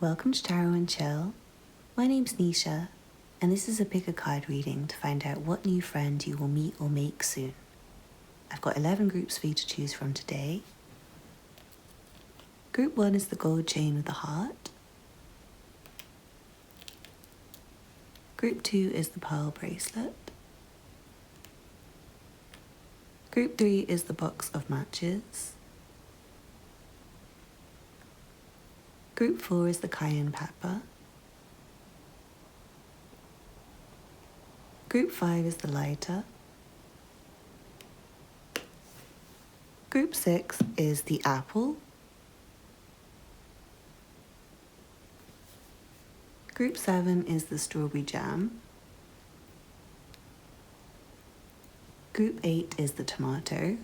Welcome to Tarot and Chill. My name's Nisha, and this is a pick a card reading to find out what new friend you will meet or make soon. I've got 11 groups for you to choose from today. Group 1 is the gold chain with the heart. Group 2 is the pearl bracelet. Group 3 is the box of matches. Group 4 is the cayenne pepper. Group 5 is the lighter. Group 6 is the apple. Group 7 is the strawberry jam. Group 8 is the tomato.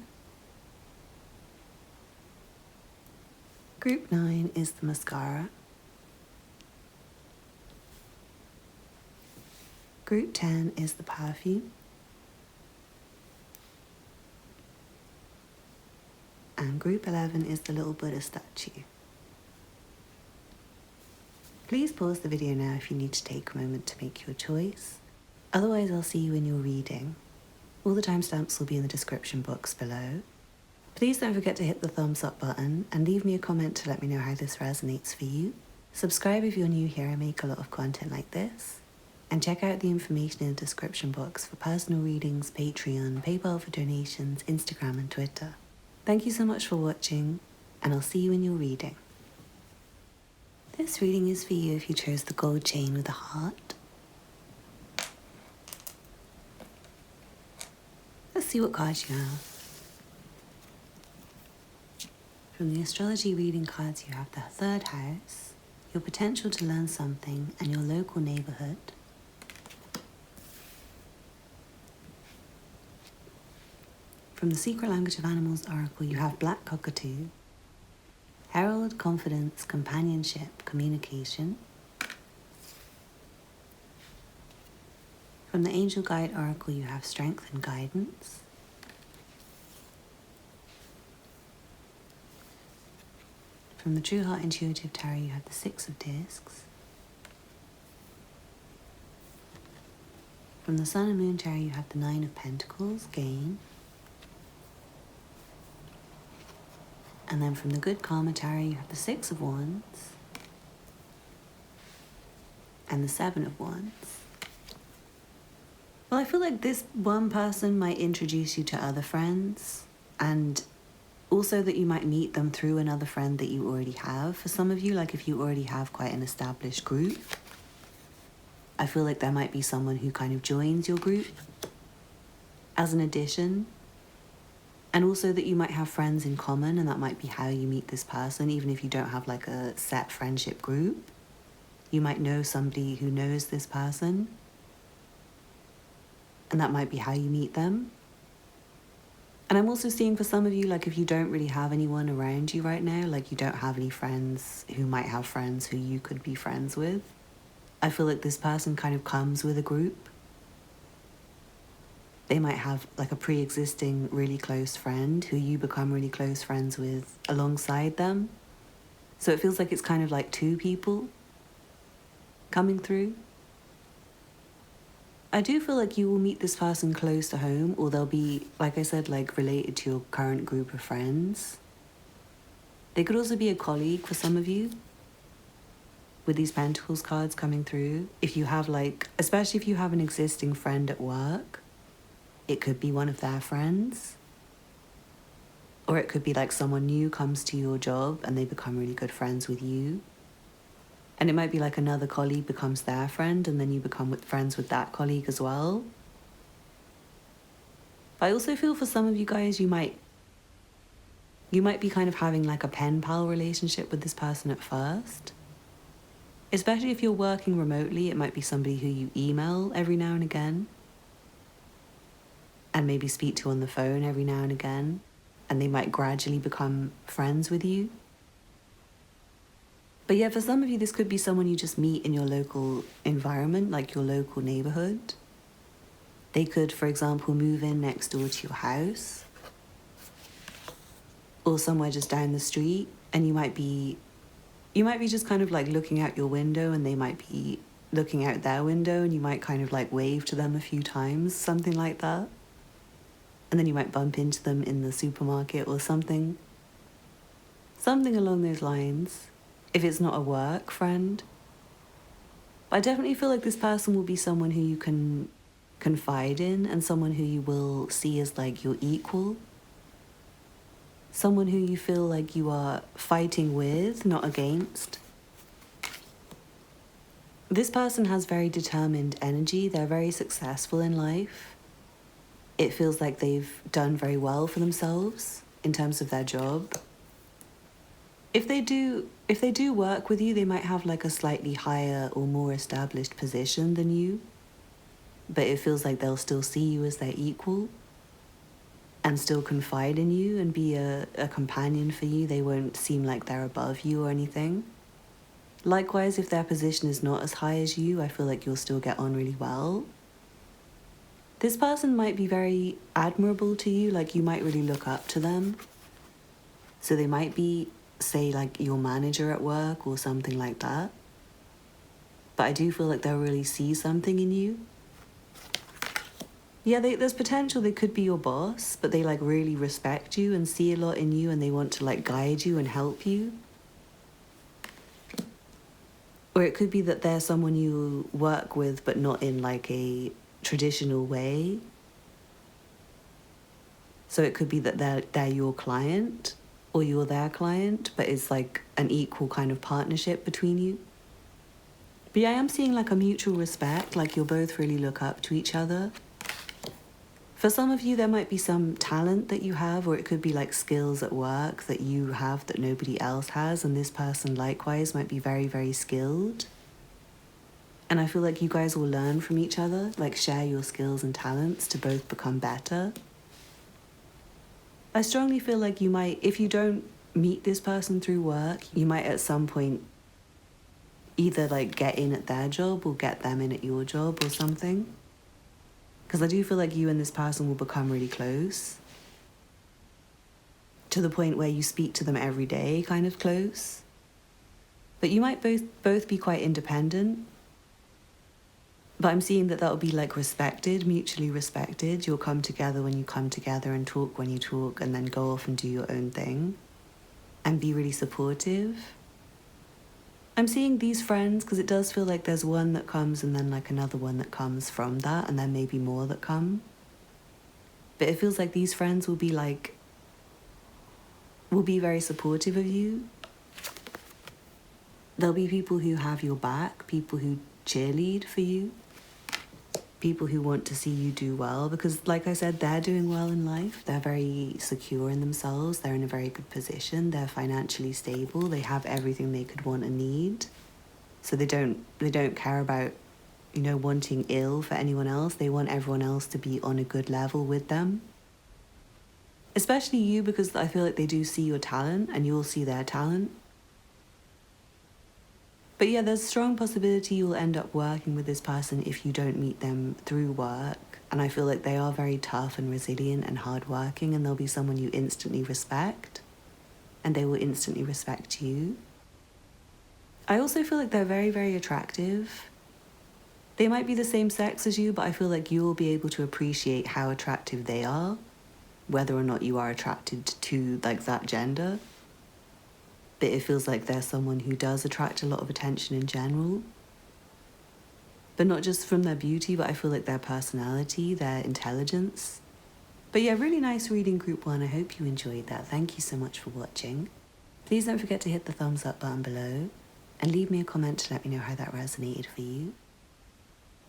Group 9 is the mascara. Group 10 is the perfume. And group 11 is the little Buddha statue. Please pause the video now if you need to take a moment to make your choice. Otherwise, I'll see you in your reading. All the timestamps will be in the description box below. Please don't forget to hit the thumbs up button and leave me a comment to let me know how this resonates for you. Subscribe if you're new here, I make a lot of content like this. And check out the information in the description box for personal readings, Patreon, PayPal for donations, Instagram and Twitter. Thank you so much for watching, and I'll see you in your reading. This reading is for you if you chose the gold chain with a heart. Let's see what cards you have. From the astrology reading cards, you have the third house, your potential to learn something, and your local neighborhood. From the Secret Language of Animals oracle, you have black cockatoo, herald, confidence, companionship, communication. From the angel guide oracle, you have strength and guidance. From the True Heart Intuitive Tarot, you have the Six of Discs. From the Sun and Moon Tarot, you have the Nine of Pentacles, gain. And then from the Good Karma Tarot, you have the Six of Wands and the Seven of Wands. Well, I feel like this one person might introduce you to other friends, and also that you might meet them through another friend that you already have. For some of you, like if you already have quite an established group, I feel like there might be someone who kind of joins your group as an addition. And also that you might have friends in common, and that might be how you meet this person, even if you don't have like a set friendship group. You might know somebody who knows this person, and that might be how you meet them. And I'm also seeing for some of you, like if you don't really have anyone around you right now, like you don't have any friends who might have friends who you could be friends with, I feel like this person kind of comes with a group. They might have like a pre-existing really close friend who you become really close friends with alongside them. So it feels like it's kind of like two people coming through. I do feel like you will meet this person close to home, or they'll be, like I said, like related to your current group of friends. They could also be a colleague for some of you with these Pentacles cards coming through. If you have like, especially if you have an existing friend at work, it could be one of their friends. Or it could be like someone new comes to your job and they become really good friends with you. And it might be like another colleague becomes their friend, and then you become friends with that colleague as well. But I also feel for some of you guys, you might be kind of having like a pen pal relationship with this person at first. Especially if you're working remotely, it might be somebody who you email every now and again, and maybe speak to on the phone every now and again, and they might gradually become friends with you. But yeah, for some of you, this could be someone you just meet in your local environment, like your local neighborhood. They could, for example, move in next door to your house, or somewhere just down the street, and you might be You might be just kind of like looking out your window and they might be looking out their window and you might kind of like wave to them a few times, something like that. And then you might bump into them in the supermarket or something. Something along those lines, if it's not a work friend. But I definitely feel like this person will be someone who you can confide in and someone who you will see as like your equal. Someone who you feel like you are fighting with, not against. This person has very determined energy. They're very successful in life. It feels like they've done very well for themselves in terms of their job. If they do work with you, they might have like a slightly higher or more established position than you. But it feels like they'll still see you as their equal and still confide in you and be a companion for you. They won't seem like they're above you or anything. Likewise, if their position is not as high as you, I feel like you'll still get on really well. This person might be very admirable to you, like you might really look up to them. So they might be, say, like your manager at work or something like that. But I do feel like they'll really see something in you. Yeah, there's potential they could be your boss, but they like really respect you and see a lot in you and they want to like guide you and help you. Or it could be that they're someone you work with, but not in like a traditional way. So it could be that they're your client or you're their client, but it's like an equal kind of partnership between you. But yeah, I am seeing like a mutual respect, like you'll both really look up to each other. For some of you, there might be some talent that you have, or it could be like skills at work that you have that nobody else has, and this person likewise might be very, very skilled. And I feel like you guys will learn from each other, like share your skills and talents to both become better. I strongly feel like you might, if you don't meet this person through work, you might at some point either like get in at their job or get them in at your job or something. Because I do feel like you and this person will become really close. To the point where you speak to them every day, kind of close. But you might both be quite independent. But I'm seeing that will be like respected, mutually respected. You'll come together when you come together and talk when you talk and then go off and do your own thing. And be really supportive. I'm seeing these friends because it does feel like there's one that comes and then like another one that comes from that and then maybe more that come. But it feels like these friends will be very supportive of you. There'll be people who have your back, people who cheerlead for you, people who want to see you do well because like I said, they're doing well in life. They're very secure in themselves. They're in a very good position. They're financially stable. They have everything they could want and need. So they don't care about, wanting ill for anyone else. They want everyone else to be on a good level with them. Especially you, because I feel like they do see your talent and you'll see their talent. But yeah, there's a strong possibility you'll end up working with this person if you don't meet them through work. And I feel like they are very tough and resilient and hardworking, and they'll be someone you instantly respect. And they will instantly respect you. I also feel like they're very, very attractive. They might be the same sex as you, but I feel like you will be able to appreciate how attractive they are, whether or not you are attracted to like that gender. But it feels like they're someone who does attract a lot of attention in general. But not just from their beauty, but I feel like their personality, their intelligence. But yeah, really nice reading group 1. I hope you enjoyed that. Thank you so much for watching. Please don't forget to hit the thumbs up button below and leave me a comment to let me know how that resonated for you.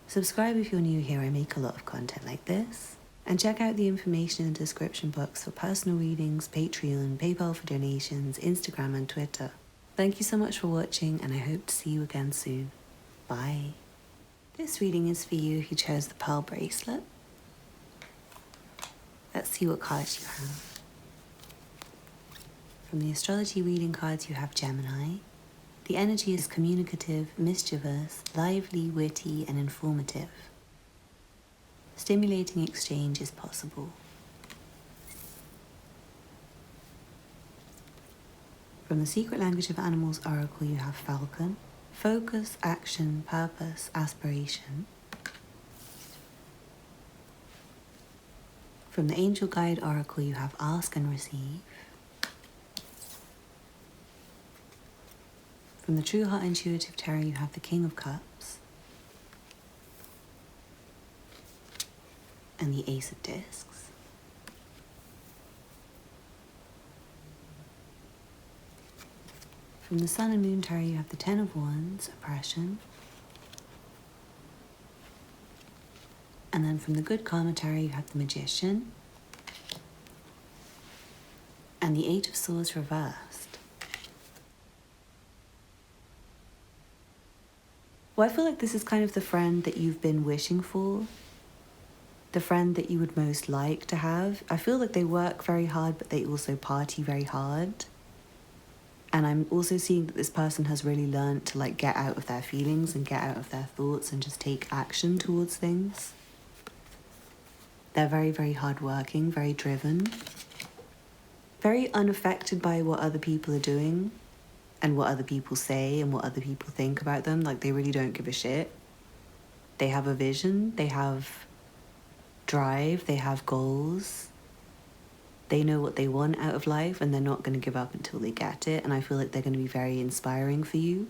Subscribe if you're new here. I make a lot of content like this. And check out the information in the description box for personal readings, Patreon, PayPal for donations, Instagram and Twitter. Thank you so much for watching and I hope to see you again soon. Bye. This reading is for you who chose the pearl bracelet. Let's see what cards you have. From the astrology reading cards you have Gemini. The energy is communicative, mischievous, lively, witty and informative. Stimulating exchange is possible. From the Secret Language of Animals Oracle, you have Falcon. Focus, action, purpose, aspiration. From the Angel Guide Oracle, you have Ask and Receive. From the True Heart Intuitive Tarot, you have the King of Cups and the Ace of Discs. From the Sun and Moon Tarot, you have the Ten of Wands, Oppression. And then from the Good Karma Tarot, you have the Magician and the Eight of Swords reversed. Well, I feel like this is kind of the friend that you've been wishing for, the friend that you would most like to have. I feel like they work very hard, but they also party very hard. And I'm also seeing that this person has really learned to like get out of their feelings and get out of their thoughts and just take action towards things. They're very, very hardworking, very driven, very unaffected by what other people are doing and what other people say and what other people think about them. Like, they really don't give a shit. They have a vision, they have drive, they have goals. They know what they want out of life and they're not going to give up until they get it. And I feel like they're going to be very inspiring for you.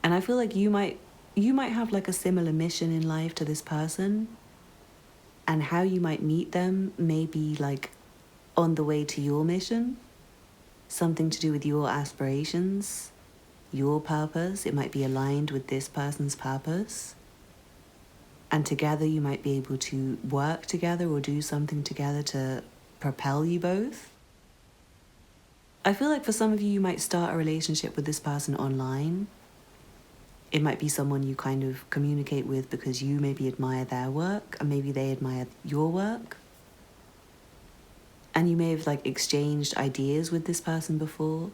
And I feel like you might have like a similar mission in life to this person. And how you might meet them may be like on the way to your mission. Something to do with your aspirations, your purpose. It might be aligned with this person's purpose. And together you might be able to work together or do something together to propel you both. I feel like for some of you, you might start a relationship with this person online. It might be someone you kind of communicate with because you maybe admire their work and maybe they admire your work. And you may have like exchanged ideas with this person before.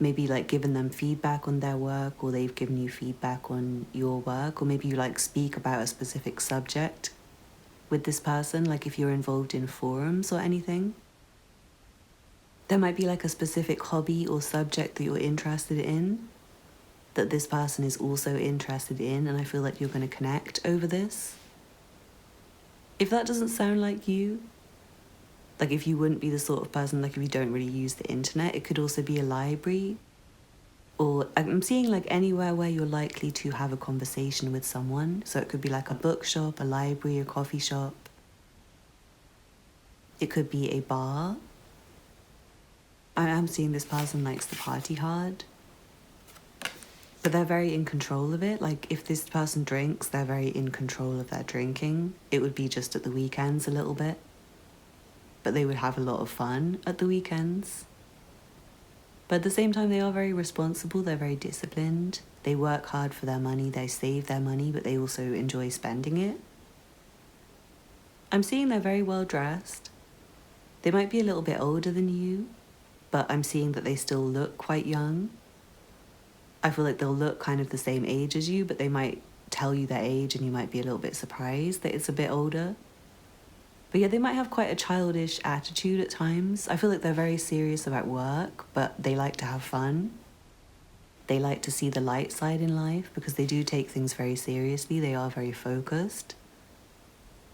Maybe like given them feedback on their work, or they've given you feedback on your work, or maybe you like speak about a specific subject with this person, like if you're involved in forums or anything. There might be like a specific hobby or subject that you're interested in that this person is also interested in, and I feel like you're going to connect over this. If that doesn't sound like you, like if you wouldn't be the sort of person, like if you don't really use the internet, it could also be a library. Or I'm seeing like anywhere where you're likely to have a conversation with someone. So it could be like a bookshop, a library, a coffee shop. It could be a bar. I'm seeing this person likes to party hard. But they're very in control of it. Like if this person drinks, they're very in control of their drinking. It would be just at the weekends a little bit. But they would have a lot of fun at the weekends. But at the same time, they are very responsible, they're very disciplined. They work hard for their money, they save their money, but they also enjoy spending it. I'm seeing they're very well dressed. They might be a little bit older than you, but I'm seeing that they still look quite young. I feel like they'll look kind of the same age as you, but they might tell you their age and you might be a little bit surprised that it's a bit older. But yeah, they might have quite a childish attitude at times. I feel like they're very serious about work, but they like to have fun. They like to see the light side in life because they do take things very seriously. They are very focused.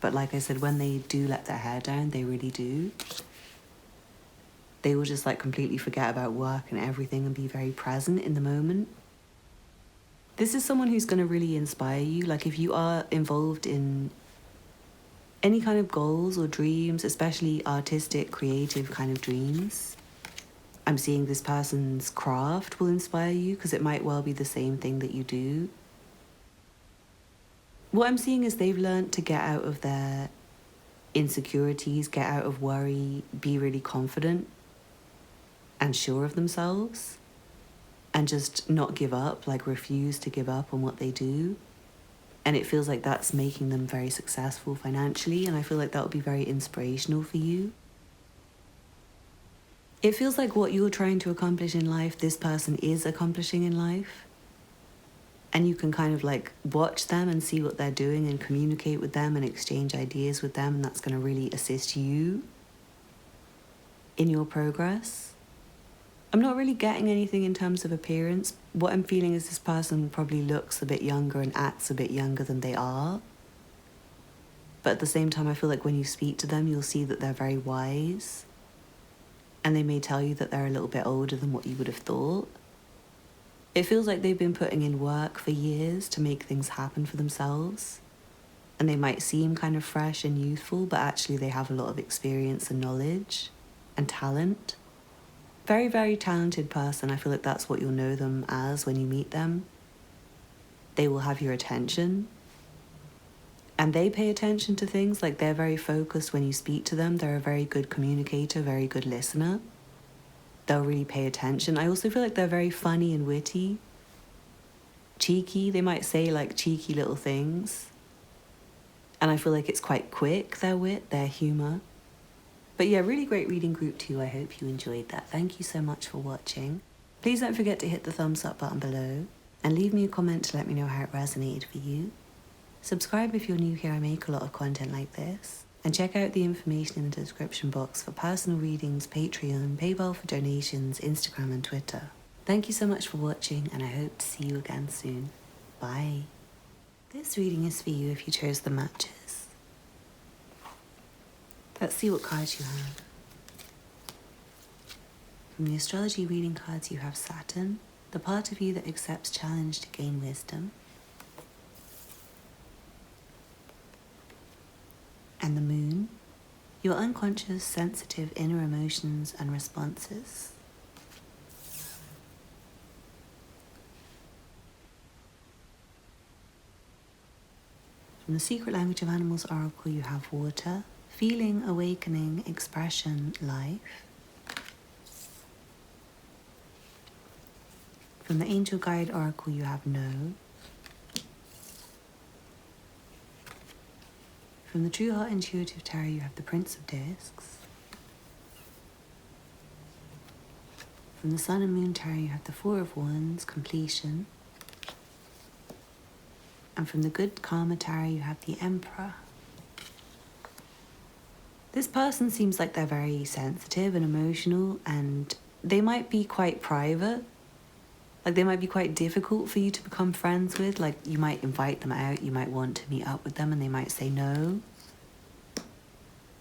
But like I said, when they do let their hair down, they really do. They will just like completely forget about work and everything and be very present in the moment. This is someone who's going to really inspire you. Like if you are involved in any kind of goals or dreams, especially artistic, creative kind of dreams, I'm seeing this person's craft will inspire you because it might well be the same thing that you do. What I'm seeing is they've learned to get out of their insecurities, get out of worry, be really confident and sure of themselves and just not give up, like refuse to give up on what they do. And it feels like that's making them very successful financially, and I feel like that would be very inspirational for you. It feels like what you're trying to accomplish in life, this person is accomplishing in life. And you can kind of like watch them and see what they're doing and communicate with them and exchange ideas with them, and that's going to really assist you in your progress. I'm not really getting anything in terms of appearance. What I'm feeling is this person probably looks a bit younger and acts a bit younger than they are. But at the same time, I feel like when you speak to them, you'll see that they're very wise. And they may tell you that they're a little bit older than what you would have thought. It feels like they've been putting in work for years to make things happen for themselves. And they might seem kind of fresh and youthful, but actually they have a lot of experience and knowledge and talent. Very, very talented person. I feel like that's what you'll know them as when you meet them. They will have your attention. And they pay attention to things, like they're very focused when you speak to them. They're a very good communicator, very good listener. They'll really pay attention. I also feel like they're very funny and witty. Cheeky. They might say like cheeky little things. And I feel like it's quite quick, their wit, their humour. But yeah, really great reading group 2. I hope you enjoyed that. Thank you so much for watching. Please don't forget to hit the thumbs up button below and leave me a comment to let me know how it resonated for you. Subscribe if you're new here. I make a lot of content like this. And check out the information in the description box for personal readings, Patreon, PayPal for donations, Instagram and Twitter. Thank you so much for watching, and I hope to see you again soon. Bye. This reading is for you if you chose the matches. Let's see what cards you have. From the astrology reading cards, you have Saturn, the part of you that accepts challenge to gain wisdom. And the Moon, your unconscious, sensitive inner emotions and responses. From the Secret Language of Animals Oracle, you have Water, feeling, awakening, expression, life. From the Angel Guide Oracle, you have No. From the True Heart Intuitive Tarot, you have the Prince of Discs. From the Sun and Moon Tarot, you have the Four of Wands, completion. And from the Good Karma Tarot, you have the Emperor. This person seems like they're very sensitive and emotional, and they might be quite private. Like, they might be quite difficult for you to become friends with. Like, you might invite them out, you might want to meet up with them, and they might say no.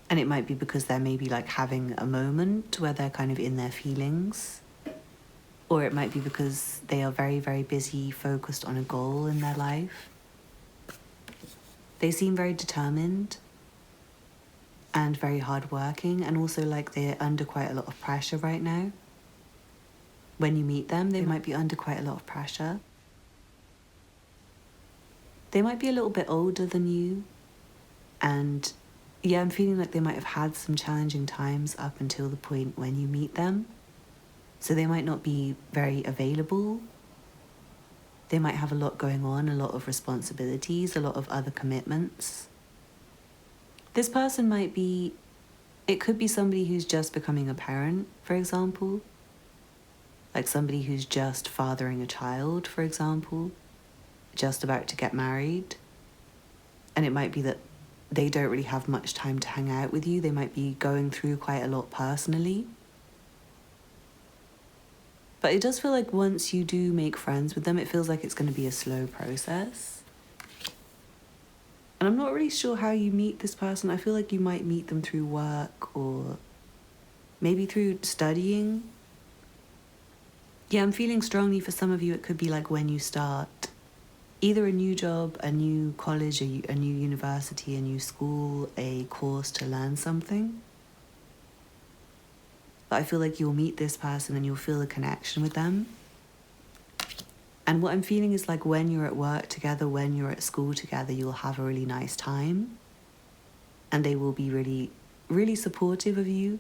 And it might be because they're maybe like having a moment where they're kind of in their feelings. Or it might be because they are very, very busy, focused on a goal in their life. They seem very determined and very hardworking, and also like they're under quite a lot of pressure right now. When you meet them, they might be under quite a lot of pressure. They might be a little bit older than you, and yeah, I'm feeling like they might have had some challenging times up until the point when you meet them. So they might not be very available. They might have a lot going on, a lot of responsibilities, a lot of other commitments. This person might be, it could be somebody who's just becoming a parent, for example. Like somebody who's just fathering a child, for example, just about to get married. And it might be that they don't really have much time to hang out with you. They might be going through quite a lot personally. But it does feel like once you do make friends with them, it feels like it's going to be a slow process. And I'm not really sure how you meet this person. I feel like you might meet them through work or maybe through studying. Yeah, I'm feeling strongly for some of you, it could be like when you start either a new job, a new college, a new university, a new school, a course to learn something. But I feel like you'll meet this person and you'll feel a connection with them. And what I'm feeling is like when you're at work together, when you're at school together, you'll have a really nice time. And they will be really, really supportive of you,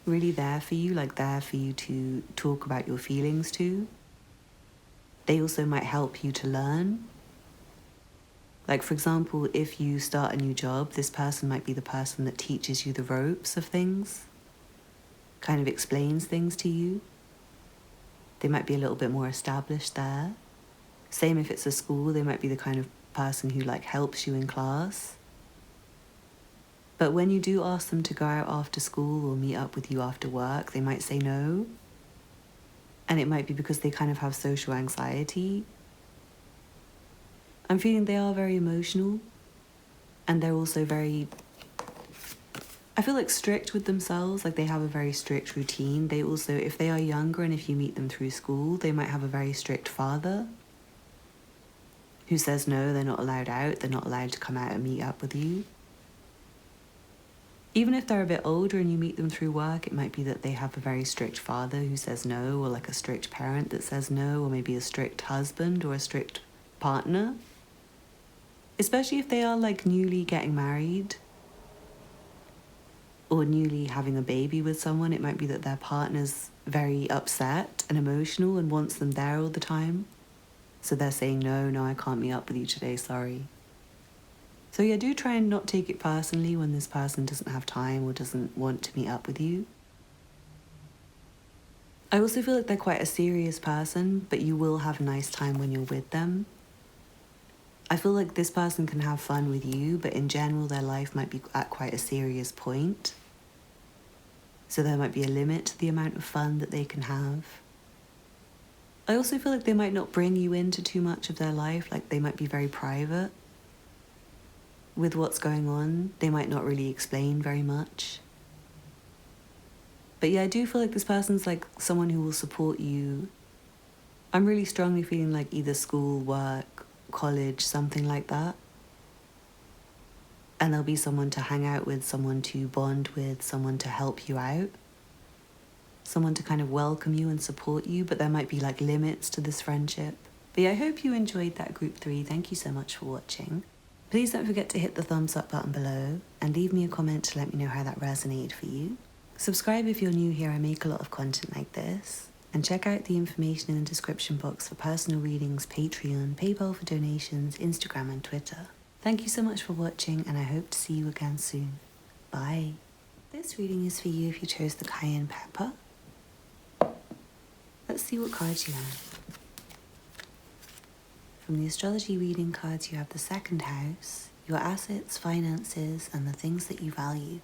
really there for you, like there for you to talk about your feelings to. They also might help you to learn. Like, for example, if you start a new job, this person might be the person that teaches you the ropes of things, kind of explains things to you. They might be a little bit more established there. Same if it's a school, they might be the kind of person who like helps you in class. But when you do ask them to go out after school or meet up with you after work, they might say no. and it might be because they kind of have social anxiety. I'm feeling they are very emotional, and they're also very, I feel like, strict with themselves. Like they have a very strict routine. They also, if they are younger and if you meet them through school, they might have a very strict father who says no, they're not allowed out, they're not allowed to come out and meet up with you. Even if they're a bit older and you meet them through work, it might be that they have a very strict father who says no, or like a strict parent that says no, or maybe a strict husband or a strict partner. Especially if they are like newly getting married or newly having a baby with someone, it might be that their partner's very upset and emotional and wants them there all the time. So they're saying, no, I can't meet up with you today, sorry. So yeah, do try and not take it personally when this person doesn't have time or doesn't want to meet up with you. I also feel like they're quite a serious person, but you will have a nice time when you're with them. I feel like this person can have fun with you, but in general, their life might be at quite a serious point. So there might be a limit to the amount of fun that they can have. I also feel like they might not bring you into too much of their life, like they might be very private with what's going on. They might not really explain very much. But yeah, I do feel like this person's like someone who will support you. I'm really strongly feeling like either school, work, college, something like that. And there'll be someone to hang out with, someone to bond with, someone to help you out. Someone to kind of welcome you and support you, but there might be like limits to this friendship. But yeah, I hope you enjoyed that group 3. Thank you so much for watching. Please don't forget to hit the thumbs up button below and leave me a comment to let me know how that resonated for you. Subscribe if you're new here, I make a lot of content like this. And check out the information in the description box for personal readings, Patreon, PayPal for donations, Instagram and Twitter. Thank you so much for watching and I hope to see you again soon. Bye. This reading is for you if you chose the Cayenne pepper. Let's see what cards you have. From the astrology reading cards, you have the 2nd house, your assets, finances, and the things that you value.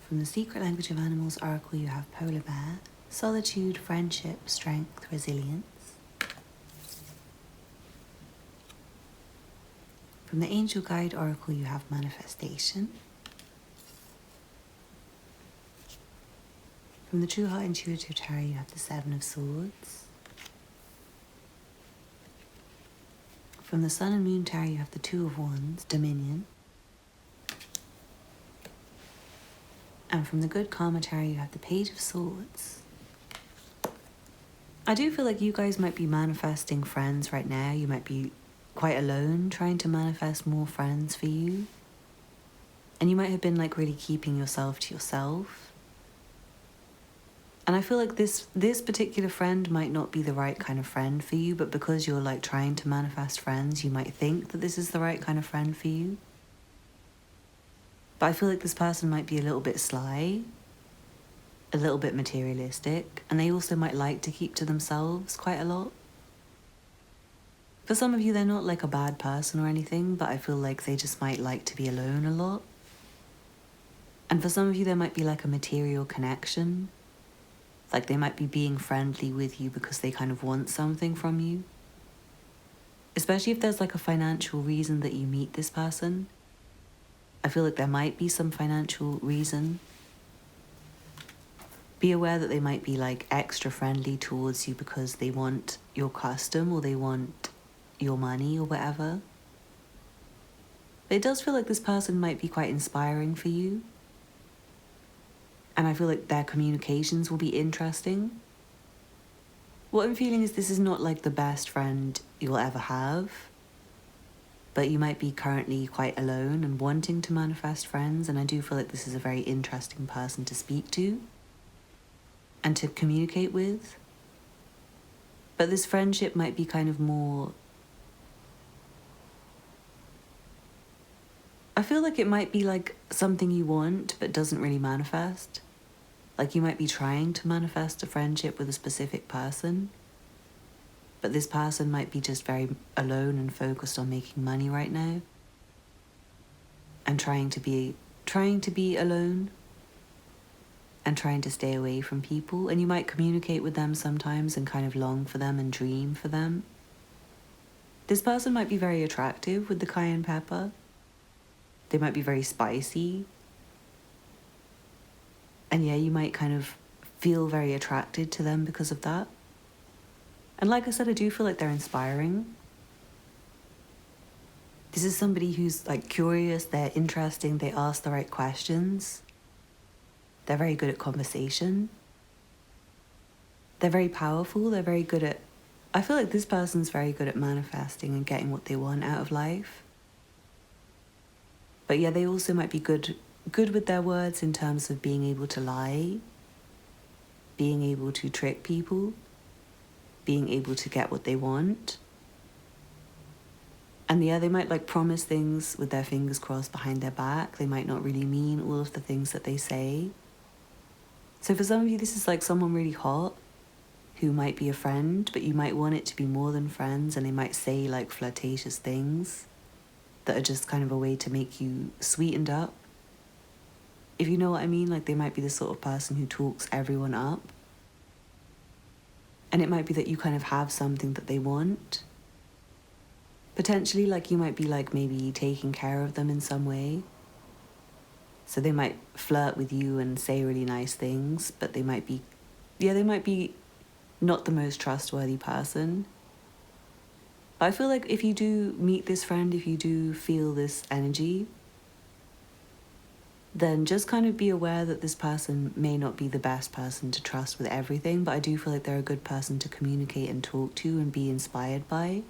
From the secret language of animals oracle, you have polar bear, solitude, friendship, strength, resilience. From the angel guide oracle, you have manifestation. From the True Heart Intuitive Tarot, you have the 7 of Swords. From the Sun and Moon Tarot, you have the 2 of Wands, Dominion. And from the Good Karma Tarot, you have the Page of Swords. I do feel like you guys might be manifesting friends right now. You might be quite alone, trying to manifest more friends for you. And you might have been like really keeping yourself to yourself. And I feel like this particular friend might not be the right kind of friend for you, but because you're like trying to manifest friends, you might think that this is the right kind of friend for you. But I feel like this person might be a little bit sly, a little bit materialistic, and they also might like to keep to themselves quite a lot. For some of you, they're not like a bad person or anything, but I feel like they just might like to be alone a lot. And for some of you, there might be like a material connection. Like they might be being friendly with you because they kind of want something from you. Especially if there's like a financial reason that you meet this person. I feel like there might be some financial reason. Be aware that they might be like extra friendly towards you because they want your custom or they want your money or whatever. But it does feel like this person might be quite inspiring for you. And I feel like their communications will be interesting. What I'm feeling is this is not like the best friend you'll ever have, but you might be currently quite alone and wanting to manifest friends, and I do feel like this is a very interesting person to speak to and to communicate with. But this friendship might be kind of more... I feel like it might be like something you want but doesn't really manifest. Like you might be trying to manifest a friendship with a specific person, but this person might be just very alone and focused on making money right now and trying to be alone. and trying to stay away from people. And you might communicate with them sometimes and kind of long for them and dream for them. This person might be very attractive with the cayenne pepper. They might be very spicy. And yeah, you might kind of feel very attracted to them because of that. And like I said, I do feel like they're inspiring. This is somebody who's like curious, they're interesting, they ask the right questions. They're very good at conversation. They're very powerful, they're very good at... I feel like this person's very good at manifesting and getting what they want out of life. But yeah, they also might be good with their words in terms of being able to lie, being able to trick people, being able to get what they want. And yeah, they might like promise things with their fingers crossed behind their back. They might not really mean all of the things that they say. So for some of you, this is like someone really hot who might be a friend, but you might want it to be more than friends, and they might say like flirtatious things that are just kind of a way to make you sweetened up. If you know what I mean, like they might be the sort of person who talks everyone up. And it might be that you kind of have something that they want. Potentially, like you might be like maybe taking care of them in some way. So they might flirt with you and say really nice things, but they might be not the most trustworthy person. But I feel like if you do meet this friend, if you do feel this energy, then just kind of be aware that this person may not be the best person to trust with everything, but I do feel like they're a good person to communicate and talk to and be inspired by.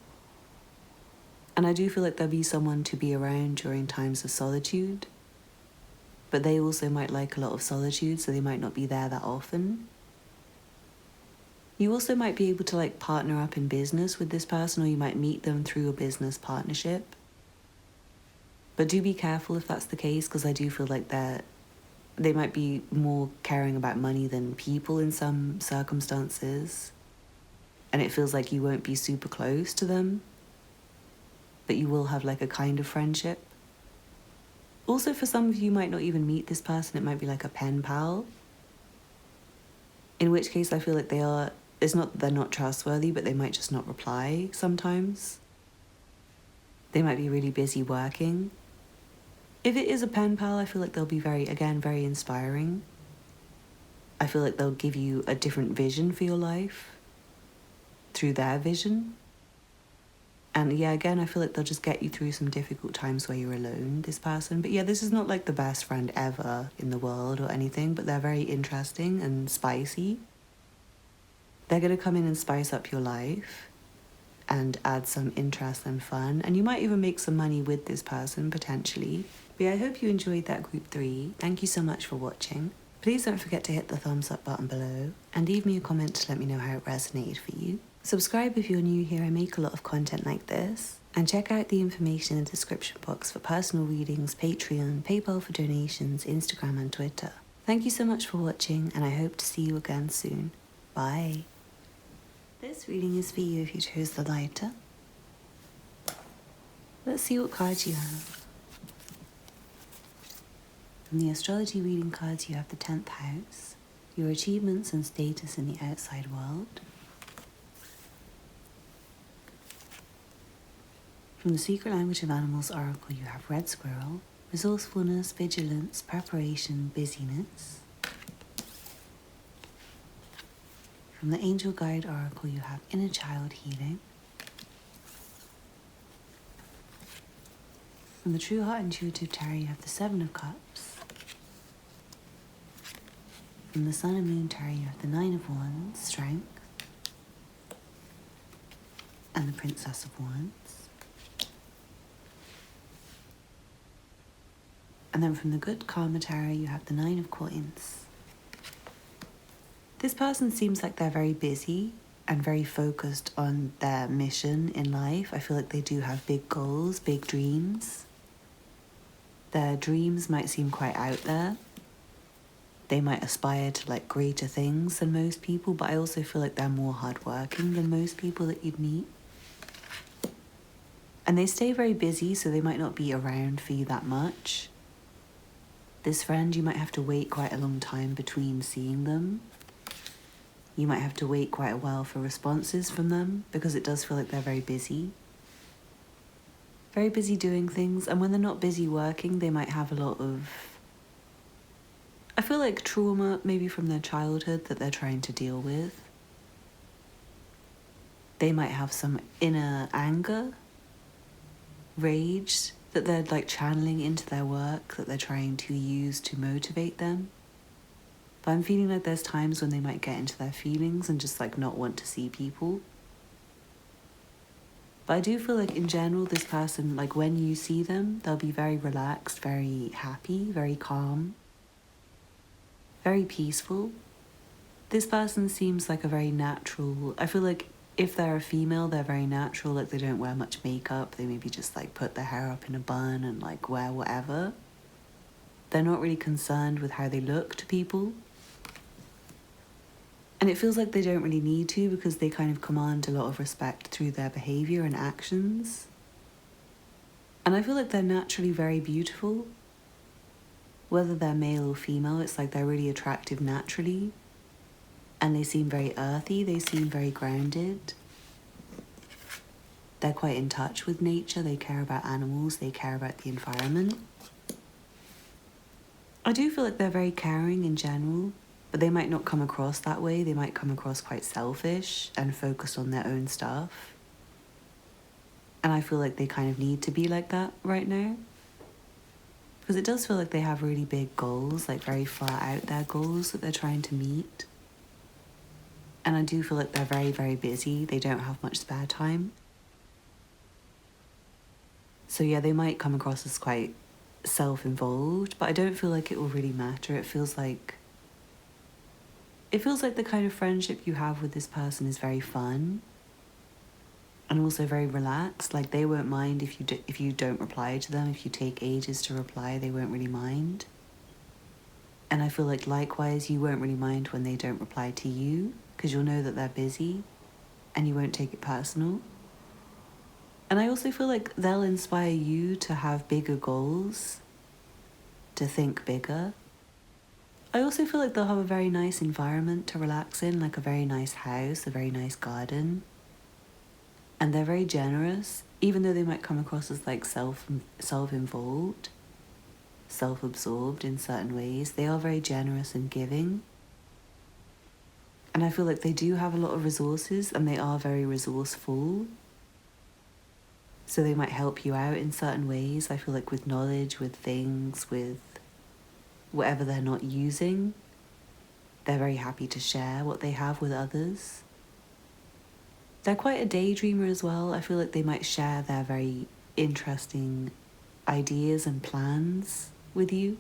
And I do feel like there'll be someone to be around during times of solitude, but they also might like a lot of solitude, so they might not be there that often. You also might be able to like partner up in business with this person, or you might meet them through a business partnership. But do be careful if that's the case, because I do feel like they might be more caring about money than people in some circumstances. And it feels like you won't be super close to them, but you will have like a kind of friendship. Also, for some of you, you might not even meet this person. It might be like a pen pal. In which case, I feel like it's not that they're not trustworthy, but they might just not reply sometimes. They might be really busy working. If it is a pen pal, I feel like they'll be very inspiring. I feel like they'll give you a different vision for your life through their vision. And yeah, again, I feel like they'll just get you through some difficult times where you're alone, this person. But yeah, this is not like the best friend ever in the world or anything, but they're very interesting and spicy. They're going to come in and spice up your life and add some interest and fun. And you might even make some money with this person, potentially. But yeah, I hope you enjoyed that group 3. Thank you so much for watching. Please don't forget to hit the thumbs up button below and leave me a comment to let me know how it resonated for you. Subscribe if you're new here. I make a lot of content like this. And check out the information in the description box for personal readings, Patreon, PayPal for donations, Instagram and Twitter. Thank you so much for watching, and I hope to see you again soon. Bye. This reading is for you if you chose the lighter. Let's see what cards you have. From the astrology reading cards, you have the 10th house, your achievements and status in the outside world. From the Secret Language of Animals oracle, you have red squirrel, resourcefulness, vigilance, preparation, busyness. From the Angel Guide oracle, you have inner child healing. From the True Heart Intuitive Tarot, you have the 7 of Cups. From the Sun and Moon Tarot, you have the 9 of Wands, Strength, and the Princess of Wands. And then from the Good Karma Tarot, you have the 9 of Coins. This person seems like they're very busy and very focused on their mission in life. I feel like they do have big goals, big dreams. Their dreams might seem quite out there. They might aspire to like greater things than most people, but I also feel like they're more hardworking than most people that you'd meet. And they stay very busy, so they might not be around for you that much. This friend, you might have to wait quite a long time between seeing them. You might have to wait quite a while for responses from them because it does feel like they're very busy. Very busy doing things, and when they're not busy working, they might have a lot of, I feel like, trauma maybe from their childhood that they're trying to deal with. They might have some inner anger, rage that they're like channeling into their work that they're trying to use to motivate them. But I'm feeling like there's times when they might get into their feelings and just like not want to see people. But I do feel like in general, this person, like when you see them, they'll be very relaxed, very happy, very calm, very peaceful. This person seems like a very natural, I feel like if they're a female, they're very natural, like they don't wear much makeup, they maybe just like put their hair up in a bun and like wear whatever. They're not really concerned with how they look to people. And it feels like they don't really need to because they kind of command a lot of respect through their behavior and actions. And I feel like they're naturally very beautiful. Whether they're male or female, it's like they're really attractive naturally. And they seem very earthy, they seem very grounded. They're quite in touch with nature, they care about animals, they care about the environment. I do feel like they're very caring in general, but they might not come across that way. They might come across quite selfish and focused on their own stuff. And I feel like they kind of need to be like that right now. Because it does feel like they have really big goals, like very far out there goals that they're trying to meet. And I do feel like they're very, very busy. They don't have much spare time. So yeah, they might come across as quite self-involved, but I don't feel like it will really matter. It feels like the kind of friendship you have with this person is very fun and also very relaxed. Like they won't mind if you don't reply to them. If you take ages to reply, they won't really mind. And I feel like likewise, you won't really mind when they don't reply to you because you'll know that they're busy and you won't take it personal. And I also feel like they'll inspire you to have bigger goals, to think bigger. I also feel like they'll have a very nice environment to relax in, like a very nice house, a very nice garden. And they're very generous, even though they might come across as like self-involved, self-absorbed in certain ways. They are very generous and giving. And I feel like they do have a lot of resources and they are very resourceful. So they might help you out in certain ways. I feel like with knowledge, with things, with whatever they're not using, they're very happy to share what they have with others. They're quite a daydreamer as well. I feel like they might share their very interesting ideas and plans with you.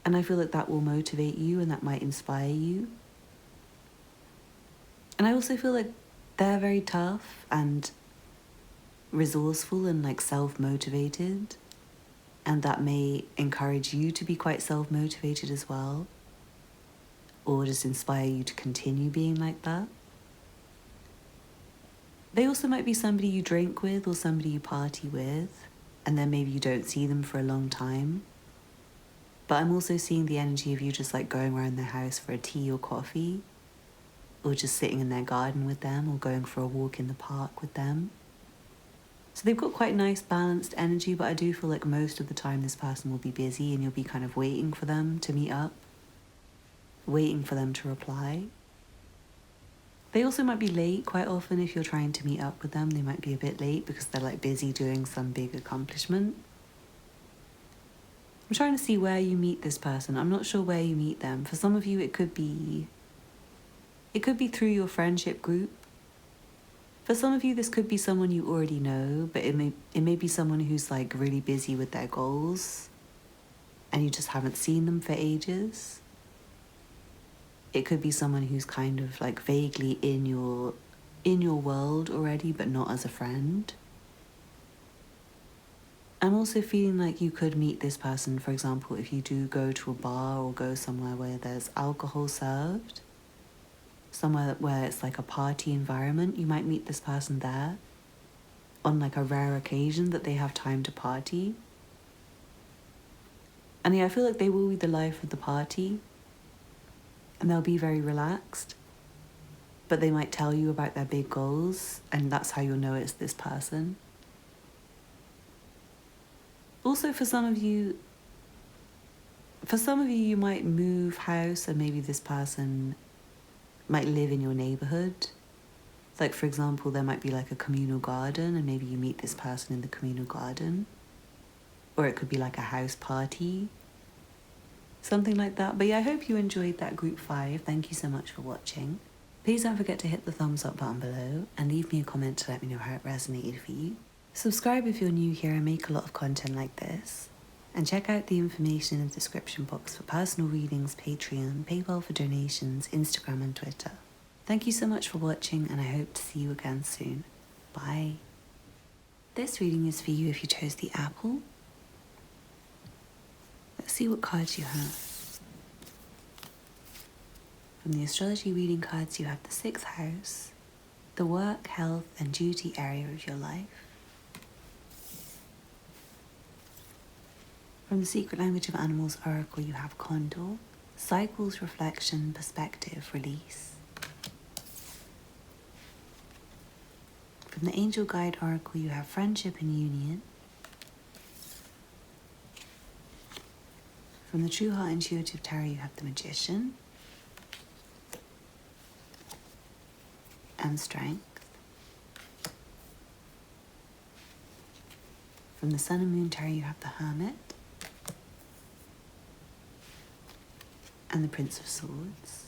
And I feel like that will motivate you and that might inspire you. And I also feel like they're very tough and resourceful and like self-motivated. And that may encourage you to be quite self-motivated as well. Or just inspire you to continue being like that. They also might be somebody you drink with or somebody you party with. And then maybe you don't see them for a long time. But I'm also seeing the energy of you just like going around their house for a tea or coffee. Or just sitting in their garden with them or going for a walk in the park with them. So they've got quite nice balanced energy, but I do feel like most of the time this person will be busy and you'll be kind of waiting for them to meet up, waiting for them to reply. They also might be late quite often if you're trying to meet up with them. They might be a bit late because they're like busy doing some big accomplishment. I'm trying to see where you meet this person. I'm not sure where you meet them. For some of you, it could be through your friendship group. For some of you, this could be someone you already know, but it may be someone who's like really busy with their goals and you just haven't seen them for ages. It could be someone who's kind of like vaguely in your world already, but not as a friend. I'm also feeling like you could meet this person, for example, if you do go to a bar or go somewhere where there's alcohol served. Somewhere where it's like a party environment, you might meet this person there on like a rare occasion that they have time to party. And yeah, I feel like they will be the life of the party and they'll be very relaxed, but they might tell you about their big goals and that's how you'll know it's this person. Also, for some of you, you might move house and maybe this person might live in your neighborhood. Like, for example, there might be like a communal garden and maybe you meet this person in the communal garden. Or it could be like a house party, something like that. But yeah, I hope you enjoyed that group 5. Thank you so much for watching. Please don't forget to hit the thumbs up button below and leave me a comment to let me know how it resonated for you. Subscribe if you're new here. I make a lot of content like this. And check out the information in the description box for personal readings, Patreon, PayPal for donations, Instagram and Twitter. Thank you so much for watching and I hope to see you again soon. Bye. This reading is for you if you chose the apple. Let's see what cards you have. From the astrology reading cards, you have the 6th house, the work, health and duty area of your life. From the Secret Language of Animals Oracle, you have Condor, cycles, reflection, perspective, release. From the Angel Guide Oracle, you have friendship and union. From the True Heart Intuitive Tarot, you have the Magician and Strength. From the Sun and Moon Tarot, you have the Hermit and the Prince of Swords.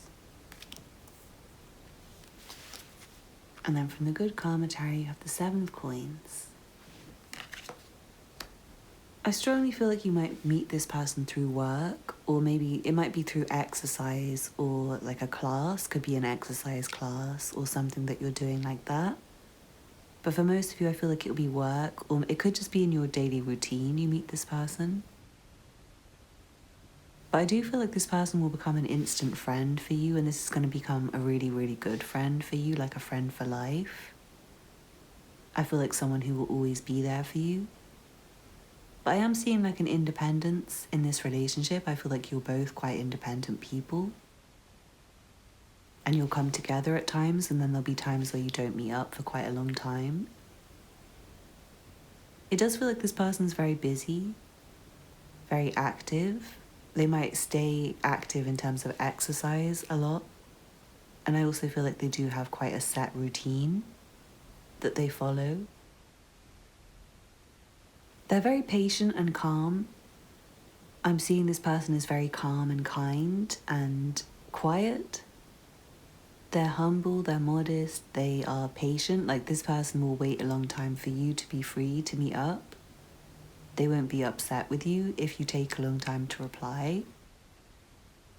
And then from the Good Karma Tarot, you have the 7 of Coins. I strongly feel like you might meet this person through work, or maybe it might be through exercise or like a class, could be an exercise class or something that you're doing like that. But for most of you, I feel like it'll be work, or it could just be in your daily routine you meet this person. But I do feel like this person will become an instant friend for you, and this is going to become a really, really good friend for you, like a friend for life. I feel like someone who will always be there for you. But I am seeing like an independence in this relationship. I feel like you're both quite independent people. And you'll come together at times, and then there'll be times where you don't meet up for quite a long time. It does feel like this person's very busy, very active. They might stay active in terms of exercise a lot. And I also feel like they do have quite a set routine that they follow. They're very patient and calm. I'm seeing this person is very calm and kind and quiet. They're humble, they're modest, they are patient. Like, this person will wait a long time for you to be free to meet up. They won't be upset with you if you take a long time to reply,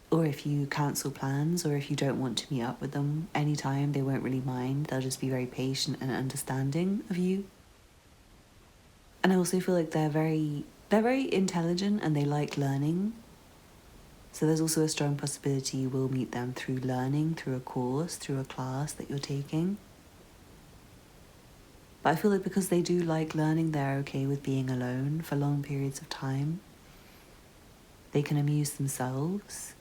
or if you cancel plans, or if you don't want to meet up with them anytime. They won't really mind. They'll just be very patient and understanding of you. And I also feel like they're very intelligent and they like learning. So there's also a strong possibility you will meet them through learning, through a course, through a class that you're taking. But I feel like because they do like learning, they're okay with being alone for long periods of time. They can amuse themselves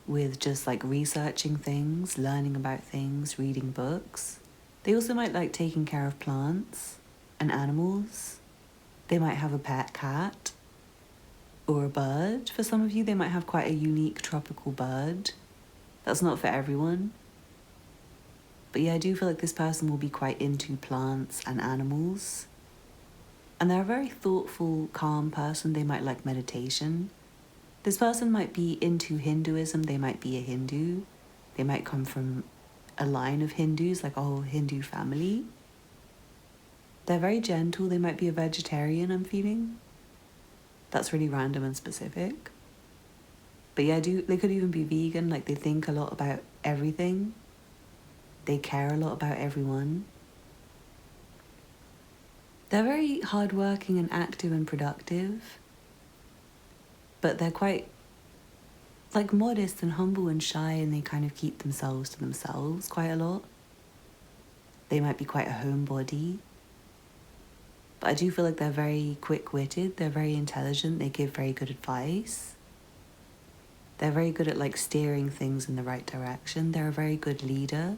with just like researching things, learning about things, reading books. They also might like taking care of plants and animals. They might have a pet cat or a bird. For some of you, they might have quite a unique tropical bird. That's not for everyone. But yeah, I do feel like this person will be quite into plants and animals. And they're a very thoughtful, calm person. They might like meditation. This person might be into Hinduism. They might be a Hindu. They might come from a line of Hindus, like a whole Hindu family. They're very gentle. They might be a vegetarian, I'm feeling. That's really random and specific. But yeah, they could even be vegan. Like, they think a lot about everything. They care a lot about everyone. They're very hardworking and active and productive. But they're quite like modest and humble and shy, and they kind of keep themselves to themselves quite a lot. They might be quite a homebody. but I do feel like they're very quick-witted, they're very intelligent, they give very good advice. They're very good at like steering things in the right direction. They're a very good leader.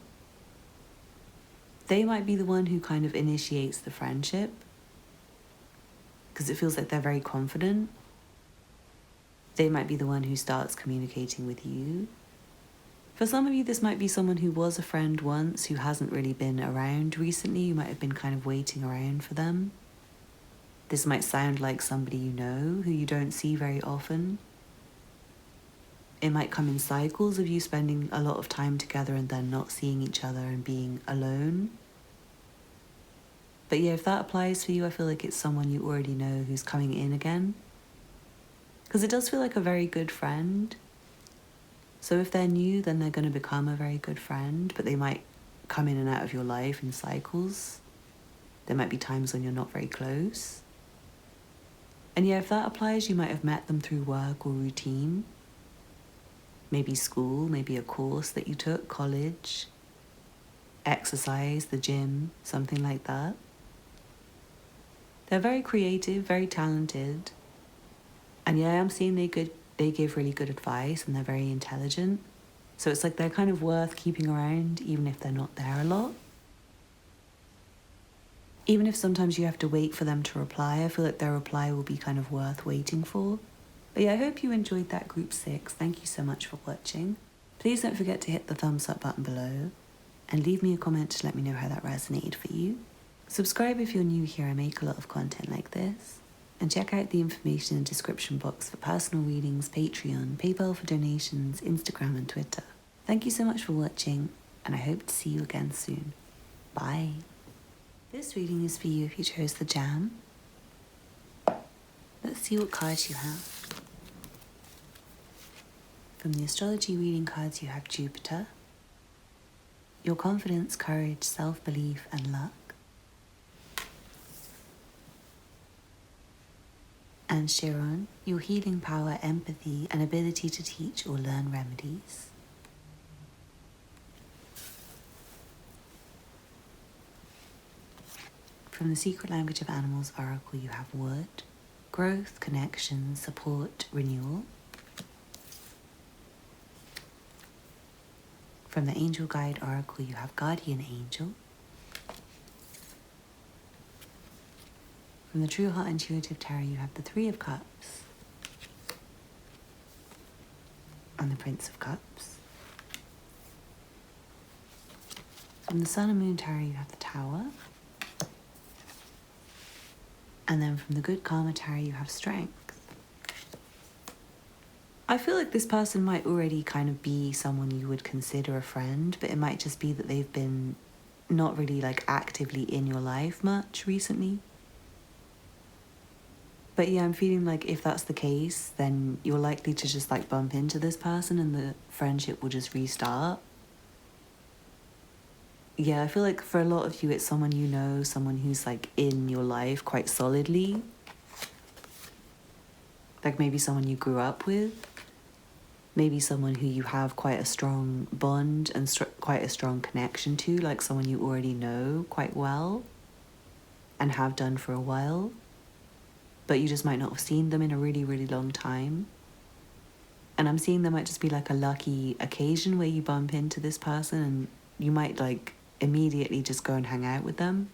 They might be the one who kind of initiates the friendship because it feels like they're very confident. They might be the one who starts communicating with you. For some of you, this might be someone who was a friend once, who hasn't really been around recently. You might have been kind of waiting around for them. This might sound like somebody you know, who you don't see very often. It might come in cycles of you spending a lot of time together and then not seeing each other and being alone. But yeah, if that applies for you, I feel like it's someone you already know who's coming in again. Because it does feel like a very good friend. So if they're new, then they're going to become a very good friend, but they might come in and out of your life in cycles. There might be times when you're not very close. And yeah, if that applies, you might have met them through work or routine. Maybe school, maybe a course that you took, college, exercise, the gym, something like that. They're very creative, very talented. And yeah, I'm seeing they give really good advice and they're very intelligent. So it's like they're kind of worth keeping around even if they're not there a lot. Even if sometimes you have to wait for them to reply, I feel like their reply will be kind of worth waiting for. But yeah, I hope you enjoyed that group 6. Thank you so much for watching. Please don't forget to hit the thumbs up button below and leave me a comment to let me know how that resonated for you. Subscribe if you're new here, I make a lot of content like this. And check out the information in the description box for personal readings, Patreon, PayPal for donations, Instagram and Twitter. Thank you so much for watching and I hope to see you again soon. Bye. This reading is for you if you chose the jam. Let's see what cards you have. From the astrology reading cards, you have Jupiter, your confidence, courage, self-belief, and luck. And Chiron, your healing power, empathy, and ability to teach or learn remedies. From the Secret Language of Animals Oracle, you have Wood, growth, connection, support, renewal. From the Angel Guide Oracle, you have Guardian Angel. From the True Heart Intuitive Tarot, you have the Three of Cups and the Prince of Cups. From the Sun and Moon Tarot, you have the Tower. And then from the Good Karma Tarot, you have Strength. I feel like this person might already kind of be someone you would consider a friend, but it might just be that they've been not really like actively in your life much recently. But yeah, I'm feeling like if that's the case, then you're likely to just like bump into this person and the friendship will just restart. Yeah, I feel like for a lot of you, it's someone you know, someone who's like in your life quite solidly. Like maybe someone you grew up with. Maybe someone who you have quite a strong bond and quite a strong connection to, like someone you already know quite well and have done for a while, but you just might not have seen them in a really, really long time. And I'm seeing there might just be like a lucky occasion where you bump into this person and you might like immediately just go and hang out with them.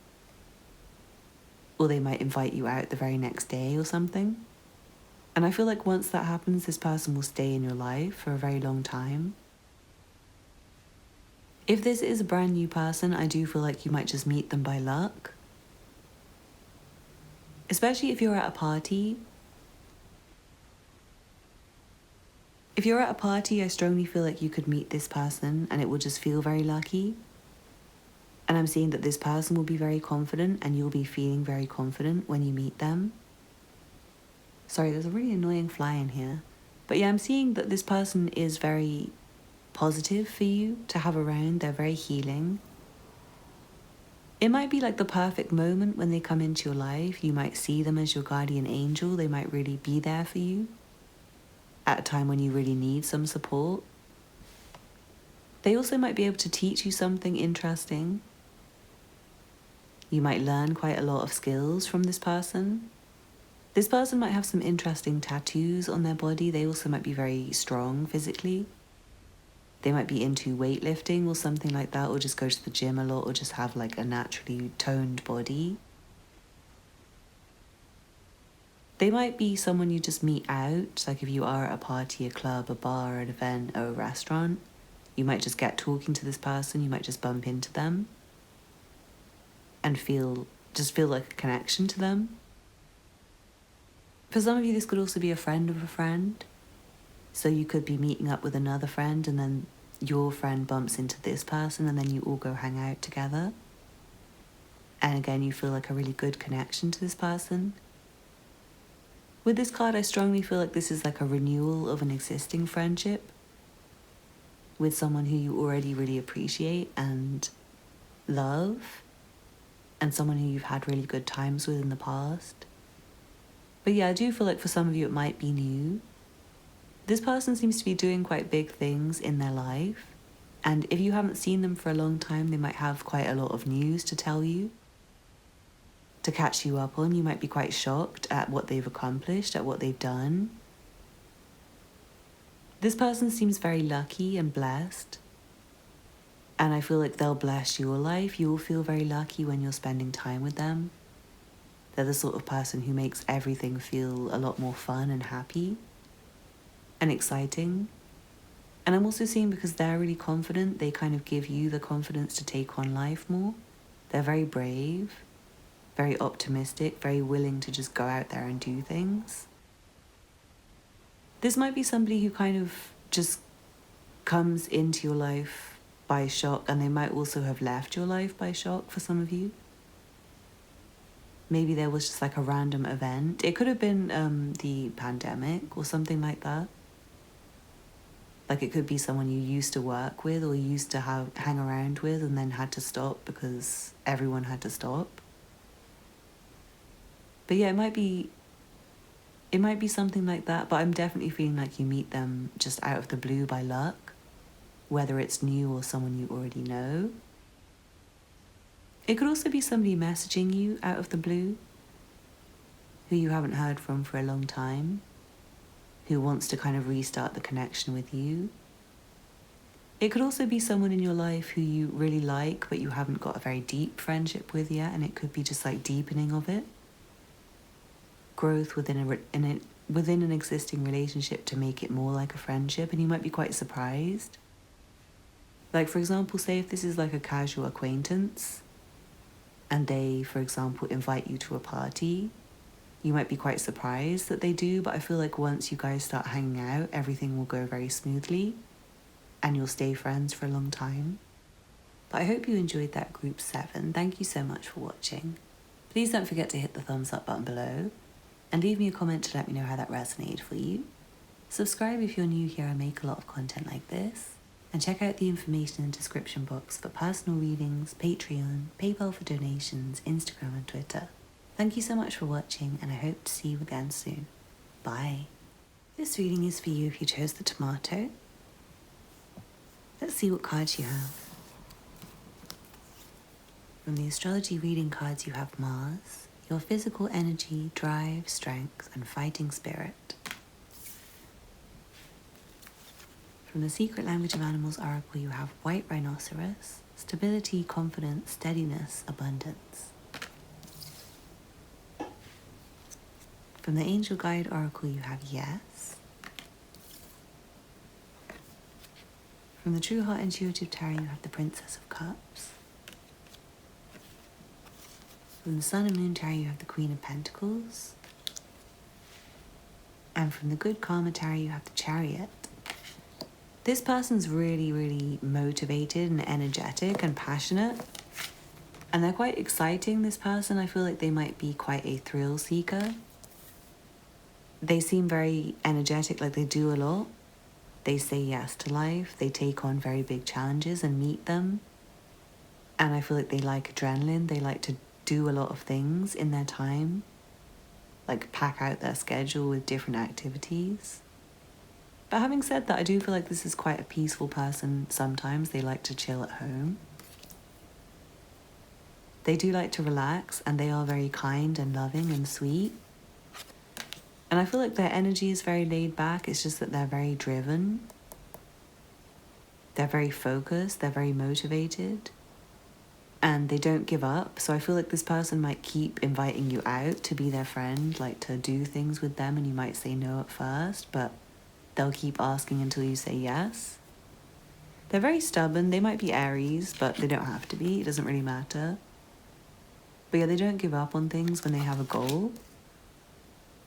Or they might invite you out the very next day or something. And I feel like once that happens, this person will stay in your life for a very long time. If this is a brand new person, I do feel like you might just meet them by luck. Especially if you're at a party. If you're at a party, I strongly feel like you could meet this person and it will just feel very lucky. And I'm seeing that this person will be very confident and you'll be feeling very confident when you meet them. Sorry, there's a really annoying fly in here. But yeah, I'm seeing that this person is very positive for you to have around. They're very healing. It might be like the perfect moment when they come into your life. You might see them as your guardian angel. They might really be there for you at a time when you really need some support. They also might be able to teach you something interesting. You might learn quite a lot of skills from this person. This person might have some interesting tattoos on their body. They also might be very strong physically. They might be into weightlifting or something like that, or just go to the gym a lot, or just have like a naturally toned body. They might be someone you just meet out, like if you are at a party, a club, a bar, an event, or a restaurant. You might just get talking to this person, you might just bump into them and feel like a connection to them. For some of you, this could also be a friend of a friend. So you could be meeting up with another friend and then your friend bumps into this person and then you all go hang out together. And again, you feel like a really good connection to this person. With this card, I strongly feel like this is like a renewal of an existing friendship with someone who you already really appreciate and love, and someone who you've had really good times with in the past. But yeah, I do feel like for some of you it might be new. This person seems to be doing quite big things in their life, and if you haven't seen them for a long time, they might have quite a lot of news to tell you, to catch you up on. You might be quite shocked at what they've accomplished, at what they've done. This person seems very lucky and blessed, and I feel like they'll bless your life. You will feel very lucky when you're spending time with them. They're the sort of person who makes everything feel a lot more fun and happy and exciting. And I'm also seeing, because they're really confident, they kind of give you the confidence to take on life more. They're very brave, very optimistic, very willing to just go out there and do things. This might be somebody who kind of just comes into your life by shock, and they might also have left your life by shock for some of you. Maybe there was just like a random event. It could have been the pandemic or something like that. Like it could be someone you used to work with or used to hang around with and then had to stop because everyone had to stop. But yeah, it might be something like that, but I'm definitely feeling like you meet them just out of the blue by luck, whether it's new or someone you already know. It could also be somebody messaging you out of the blue, who you haven't heard from for a long time, who wants to kind of restart the connection with you. It could also be someone in your life who you really like, but you haven't got a very deep friendship with yet, and it could be just like deepening of it. Growth within an existing relationship to make it more like a friendship, and you might be quite surprised. Like, for example, say if this is like a casual acquaintance and they, for example, invite you to a party, you might be quite surprised that they do, but I feel like once you guys start hanging out, everything will go very smoothly and you'll stay friends for a long time. But I hope you enjoyed that group 7. Thank you so much for watching. Please don't forget to hit the thumbs up button below and leave me a comment to let me know how that resonated for you. Subscribe if you're new here. I make a lot of content like this. And check out the information in the description box for personal readings, Patreon, PayPal for donations, Instagram and Twitter. Thank you so much for watching, and I hope to see you again soon. Bye. This reading is for you if you chose the tomato. Let's see what cards you have. From the astrology reading cards, you have Mars, your physical energy, drive, strength, and fighting spirit. From the Secret Language of Animals Oracle, you have White Rhinoceros, stability, confidence, steadiness, abundance. From the Angel Guide Oracle, you have Yes. From the True Heart Intuitive Tarot, you have the Princess of Cups. From the Sun and Moon Tarot, you have the Queen of Pentacles. And from the Good Karma Tarot, you have the Chariot. This person's really, really motivated and energetic and passionate. And they're quite exciting, this person. I feel like they might be quite a thrill seeker. They seem very energetic, like they do a lot. They say yes to life. They take on very big challenges and meet them. And I feel like they like adrenaline. They like to do a lot of things in their time. Like pack out their schedule with different activities. But having said that, I do feel like this is quite a peaceful person sometimes. They like to chill at home. They do like to relax, and they are very kind and loving and sweet. And I feel like their energy is very laid back. It's just that they're very driven. They're very focused. They're very motivated. And they don't give up. So I feel like this person might keep inviting you out to be their friend, like to do things with them, and you might say no at first, but they'll keep asking until you say yes. They're very stubborn. They might be Aries, but they don't have to be. It doesn't really matter. But yeah, they don't give up on things when they have a goal,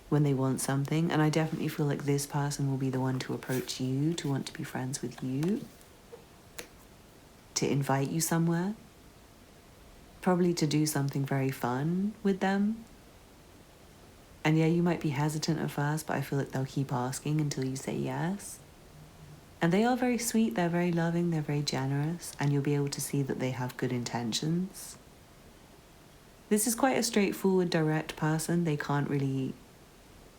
when they want something. And I definitely feel like this person will be the one to approach you, to want to be friends with you, to invite you somewhere, probably to do something very fun with them. And yeah, you might be hesitant at first, but I feel like they'll keep asking until you say yes. And they are very sweet, they're very loving, they're very generous, and you'll be able to see that they have good intentions. This is quite a straightforward, direct person. They can't really...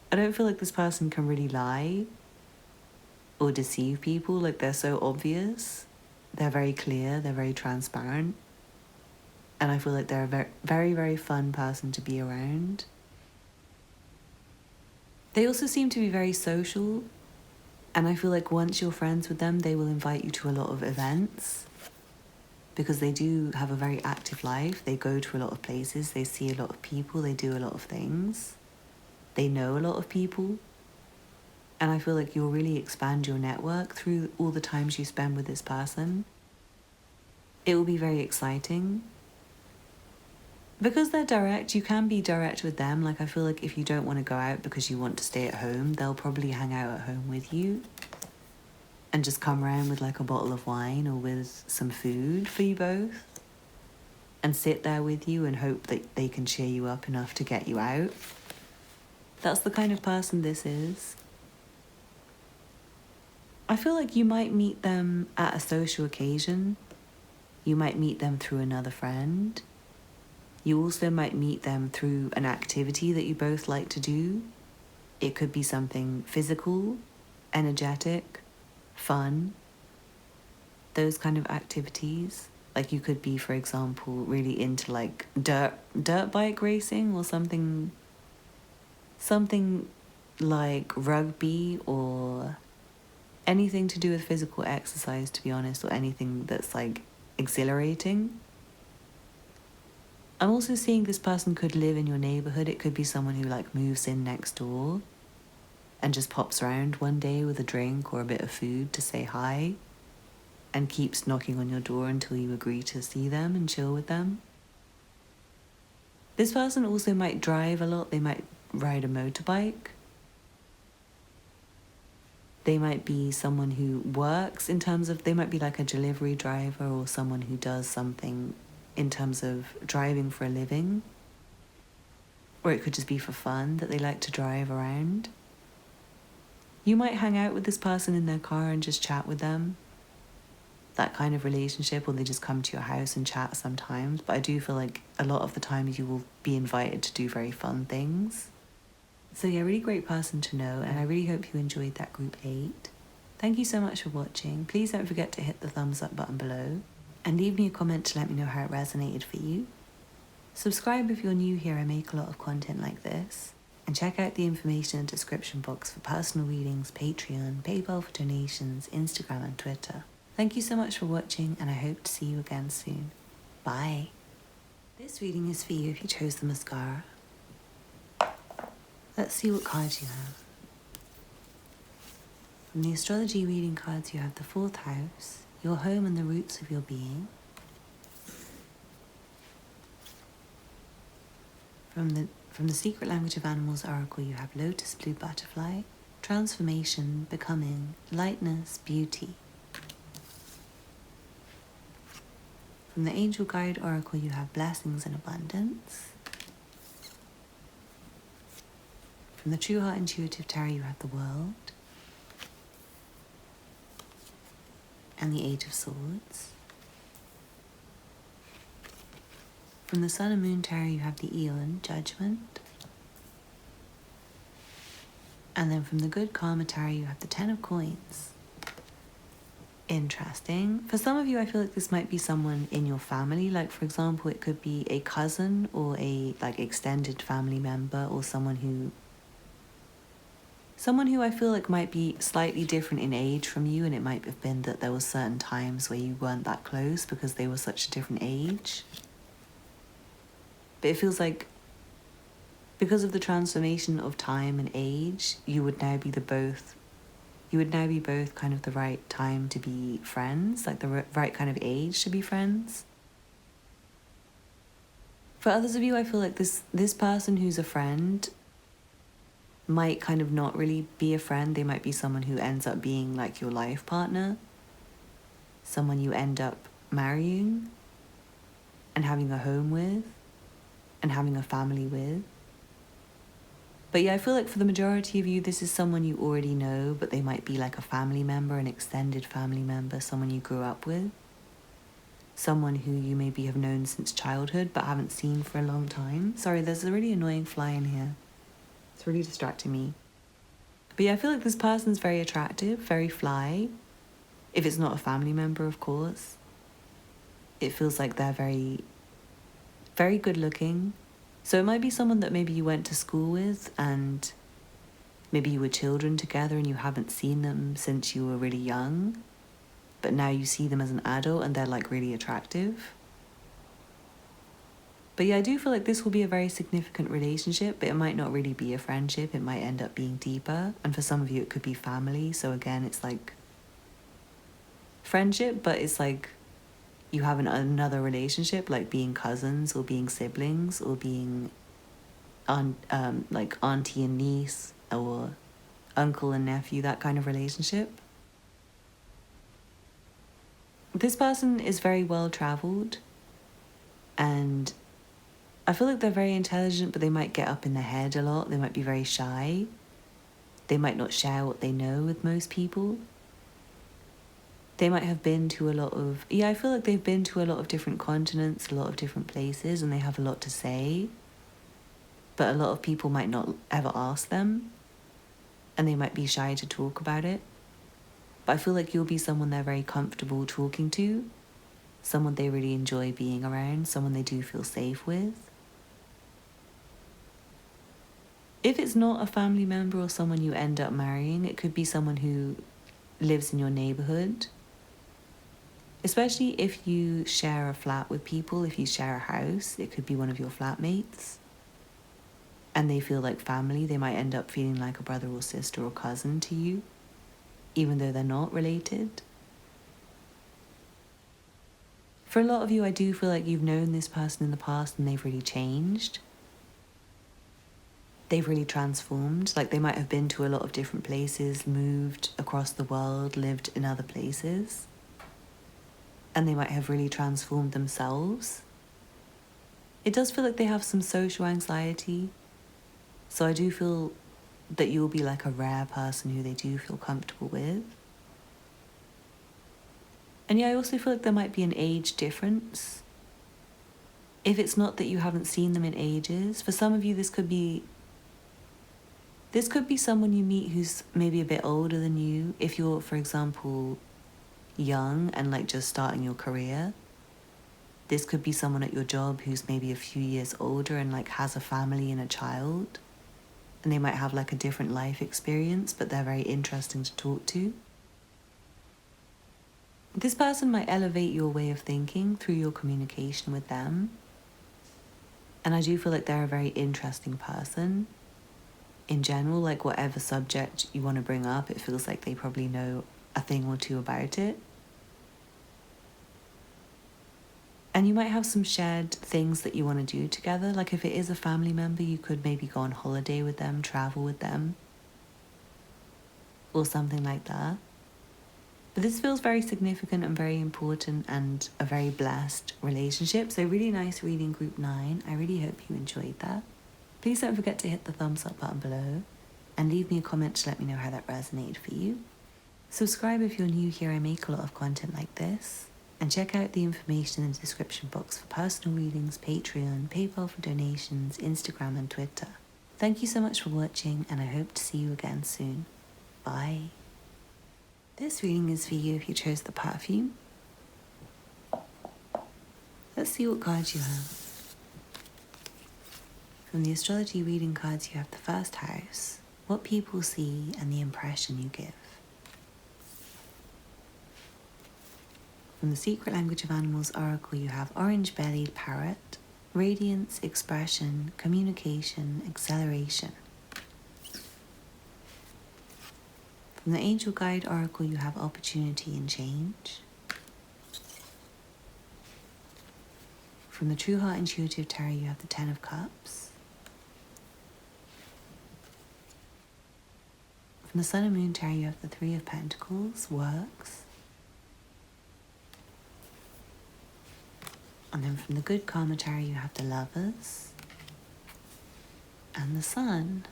I don't feel like this person can really lie or deceive people. Like, they're so obvious. They're very clear, they're very transparent. And I feel like they're a very, very, very fun person to be around. They also seem to be very social. And I feel like once you're friends with them, they will invite you to a lot of events. Because they do have a very active life. They go to a lot of places. They see a lot of people. They do a lot of things. They know a lot of people. And I feel like you'll really expand your network through all the times you spend with this person. It will be very exciting. Because they're direct, you can be direct with them. Like, I feel like if you don't want to go out because you want to stay at home, they'll probably hang out at home with you and just come around with like a bottle of wine or with some food for you both and sit there with you and hope that they can cheer you up enough to get you out. That's the kind of person this is. I feel like you might meet them at a social occasion. You might meet them through another friend. You also might meet them through an activity that you both like to do. It could be something physical, energetic, fun, those kind of activities. Like, you could be, for example, really into like dirt bike racing or something like rugby or anything to do with physical exercise, to be honest, or anything that's like exhilarating. I'm also seeing this person could live in your neighborhood. It could be someone who like moves in next door and just pops around one day with a drink or a bit of food to say hi and keeps knocking on your door until you agree to see them and chill with them. This person also might drive a lot. They might ride a motorbike. They might be someone who works in terms of, they might be like a delivery driver or someone who does something in terms of driving for a living. Or it could just be for fun that they like to drive around. You might hang out with this person in their car and just chat with them. That kind of relationship, or they just come to your house and chat sometimes. But I do feel like a lot of the times you will be invited to do very fun things. So yeah, really great person to know, and I really hope you enjoyed that group 8. Thank you so much for watching. Please don't forget to hit the thumbs up button below, and leave me a comment to let me know how it resonated for you. Subscribe if you're new here. I make a lot of content like this. And check out the information in the description box for personal readings, Patreon, PayPal for donations, Instagram and Twitter. Thank you so much for watching, and I hope to see you again soon. Bye. This reading is for you if you chose the mascara. Let's see what cards you have. From the astrology reading cards, you have the 4th house, your home and the roots of your being. From the Secret Language of Animals Oracle, you have Lotus Blue Butterfly, Transformation, Becoming, Lightness, Beauty. From the Angel Guide Oracle, you have Blessings and Abundance. From the True Heart Intuitive Tarot, you have the World and the 8 of Swords. From the Sun and Moon Tarot, you have the Eon, Judgment. And then from the Good Karma Tarot, you have the 10 of Coins. Interesting. For some of you, I feel like this might be someone in your family. Like, for example, it could be a cousin or a like extended family member, or someone who I feel like might be slightly different in age from you, and it might have been that there were certain times where you weren't that close because they were such a different age. But it feels like because of the transformation of time and age, you would now be both kind of the right time to be friends, like the right kind of age to be friends. For others of you, I feel like this person who's a friend might kind of not really be a friend. They might be someone who ends up being like your life partner, someone you end up marrying and having a home with and having a family with. But yeah, I feel like for the majority of you, this is someone you already know, but they might be like a family member, an extended family member, someone you grew up with, someone who you maybe have known since childhood but haven't seen for a long time. Sorry, there's a really annoying fly in here. It's really distracting me. But yeah, I feel like this person's very attractive, very fly. If it's not a family member, of course. It feels like they're very, very good looking. So it might be someone that maybe you went to school with and maybe you were children together and you haven't seen them since you were really young, but now you see them as an adult and they're like really attractive. But yeah, I do feel like this will be a very significant relationship, but it might not really be a friendship. It might end up being deeper. And for some of you, it could be family. So again, it's like friendship, but it's like you have another relationship, like being cousins or being siblings or being like auntie and niece or uncle and nephew, that kind of relationship. This person is very well traveled, and I feel like they're very intelligent, but they might get up in their head a lot. They might be very shy. They might not share what they know with most people. They might have been to I feel like they've been to a lot of different continents, a lot of different places, and they have a lot to say. But a lot of people might not ever ask them, and they might be shy to talk about it. But I feel like you'll be someone they're very comfortable talking to, someone they really enjoy being around, someone they do feel safe with. If it's not a family member or someone you end up marrying, it could be someone who lives in your neighborhood. Especially if you share a flat with people, if you share a house, it could be one of your flatmates. And they feel like family. They might end up feeling like a brother or sister or cousin to you, even though they're not related. For a lot of you, I do feel like you've known this person in the past and they've really changed. They've really transformed. Like they might have been to a lot of different places, moved across the world, lived in other places. And they might have really transformed themselves. It does feel like they have some social anxiety. So I do feel that you'll be like a rare person who they do feel comfortable with. And yeah, I also feel like there might be an age difference. If it's not that you haven't seen them in ages, for some of you this could be someone you meet who's maybe a bit older than you. If you're, for example, young and like just starting your career, this could be someone at your job who's maybe a few years older and like has a family and a child, and they might have like a different life experience, but they're very interesting to talk to. This person might elevate your way of thinking through your communication with them, and I do feel like they're a very interesting person in general. Like whatever subject you want to bring up, it feels like they probably know a thing or two about it. And you might have some shared things that you want to do together. Like if it is a family member, you could maybe go on holiday with them, travel with them, or something like that. But this feels very significant and very important and a very blessed relationship. So really nice reading group 9. I really hope you enjoyed that. Please don't forget to hit the thumbs up button below and leave me a comment to let me know how that resonated for you. Subscribe if you're new here. I make a lot of content like this. And check out the information in the description box for personal readings, Patreon, PayPal for donations, Instagram and Twitter. Thank you so much for watching, and I hope to see you again soon. Bye. This reading is for you if you chose the Perfume. Let's see what cards you have. From the astrology reading cards, you have the first house, what people see and the impression you give. From the Secret Language of Animals Oracle, you have orange-bellied parrot, radiance, expression, communication, acceleration. From the Angel Guide Oracle, you have opportunity and change. From the True Heart Intuitive Tarot, you have the Ten of Cups. From the Sun and Moon Tarot, you have the Three of Pentacles, works. And then from the Good Karma Tarot, you have the Lovers and the Sun.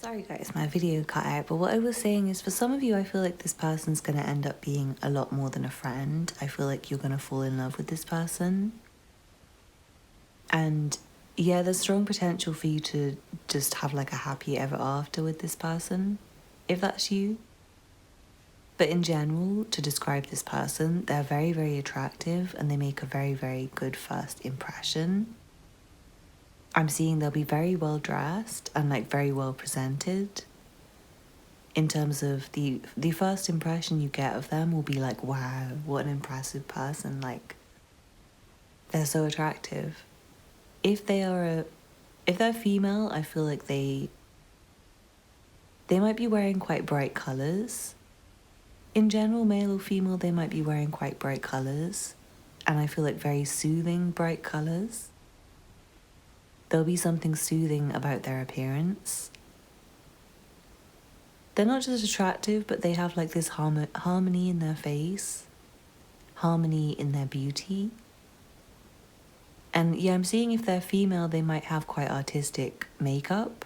Sorry guys, my video cut out, but what I was saying is for some of you, I feel like this person's going to end up being a lot more than a friend. I feel like you're going to fall in love with this person. And yeah, there's strong potential for you to just have like a happy ever after with this person, if that's you. But in general, to describe this person, they're very, very attractive and they make a very, very good first impression. I'm seeing they'll be very well dressed and like very well presented. In terms of the first impression you get of them will be like, wow, what an impressive person. Like, they're so attractive. If they're female, I feel like they might be wearing quite bright colors. In general, male or female, they might be wearing quite bright colors. And I feel like very soothing bright colors. There'll be something soothing about their appearance. They're not just attractive, but they have like this harmony in their face, harmony in their beauty. And yeah, I'm seeing if they're female, they might have quite artistic makeup.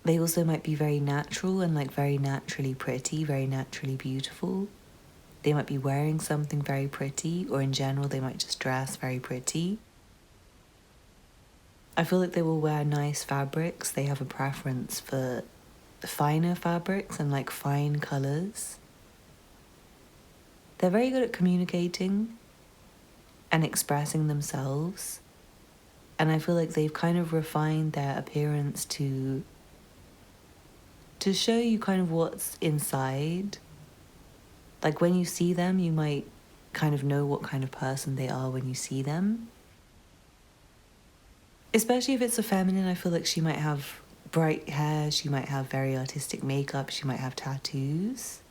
They also might be very natural and like very naturally pretty, very naturally beautiful. They might be wearing something very pretty, or in general, they might just dress very pretty. I feel like they will wear nice fabrics. They have a preference for finer fabrics and like fine colors. They're very good at communicating and expressing themselves. And I feel like they've kind of refined their appearance to show you kind of what's inside. Like when you see them, you might kind of know what kind of person they are when you see them. Especially if it's a feminine, I feel like she might have bright hair, she might have very artistic makeup, she might have tattoos.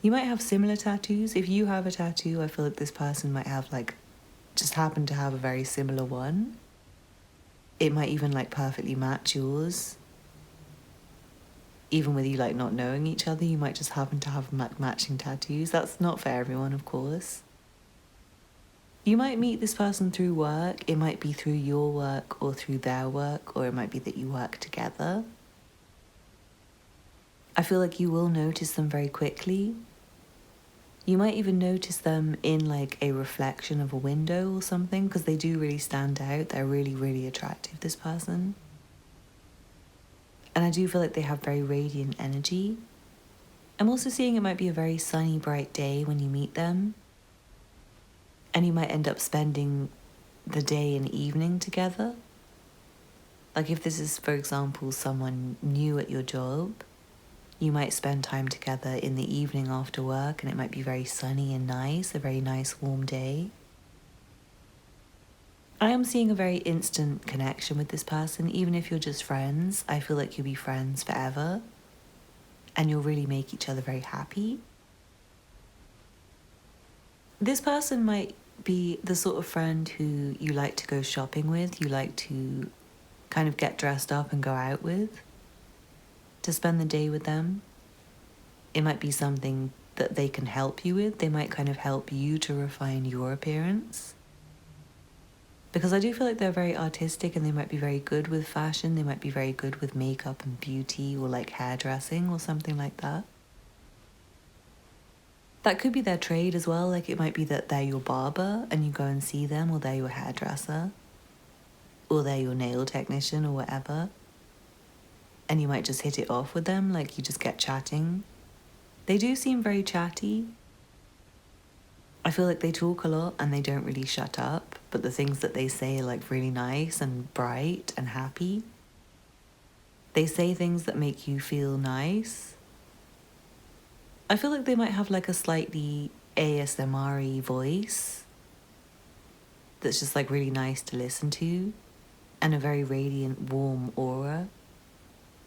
You might have similar tattoos. If you have a tattoo, I feel like this person might have like, just happen to have a very similar one. It might even like perfectly match yours. Even with you like not knowing each other, you might just happen to have matching tattoos. That's not for everyone, of course. You might meet this person through work. It might be through your work or through their work, or it might be that you work together. I feel like you will notice them very quickly. You might even notice them in like a reflection of a window or something, because they do really stand out. They're really, really attractive, this person. And I do feel like they have very radiant energy. I'm also seeing it might be a very sunny, bright day when you meet them. And you might end up spending the day and evening together. Like if this is, for example, someone new at your job, you might spend time together in the evening after work, and it might be very sunny and nice, a very nice warm day. I am seeing a very instant connection with this person. Even if you're just friends, I feel like you'll be friends forever and you'll really make each other very happy. This person might be the sort of friend who you like to go shopping with, you like to kind of get dressed up and go out with, to spend the day with them. It might be something that they can help you with. They might kind of help you to refine your appearance. Because I do feel like they're very artistic and they might be very good with fashion. They might be very good with makeup and beauty or like hairdressing or something like that. That could be their trade as well. Like it might be that they're your barber and you go and see them, or they're your hairdresser, or they're your nail technician or whatever. and you might just hit it off with them, like you just get chatting. They do seem very chatty. I feel like they talk a lot and they don't really shut up, but the things that they say are like really nice and bright and happy. They say things that make you feel nice. I feel like they might have like a slightly ASMR-y voice that's just like really nice to listen to, and a very radiant, warm aura.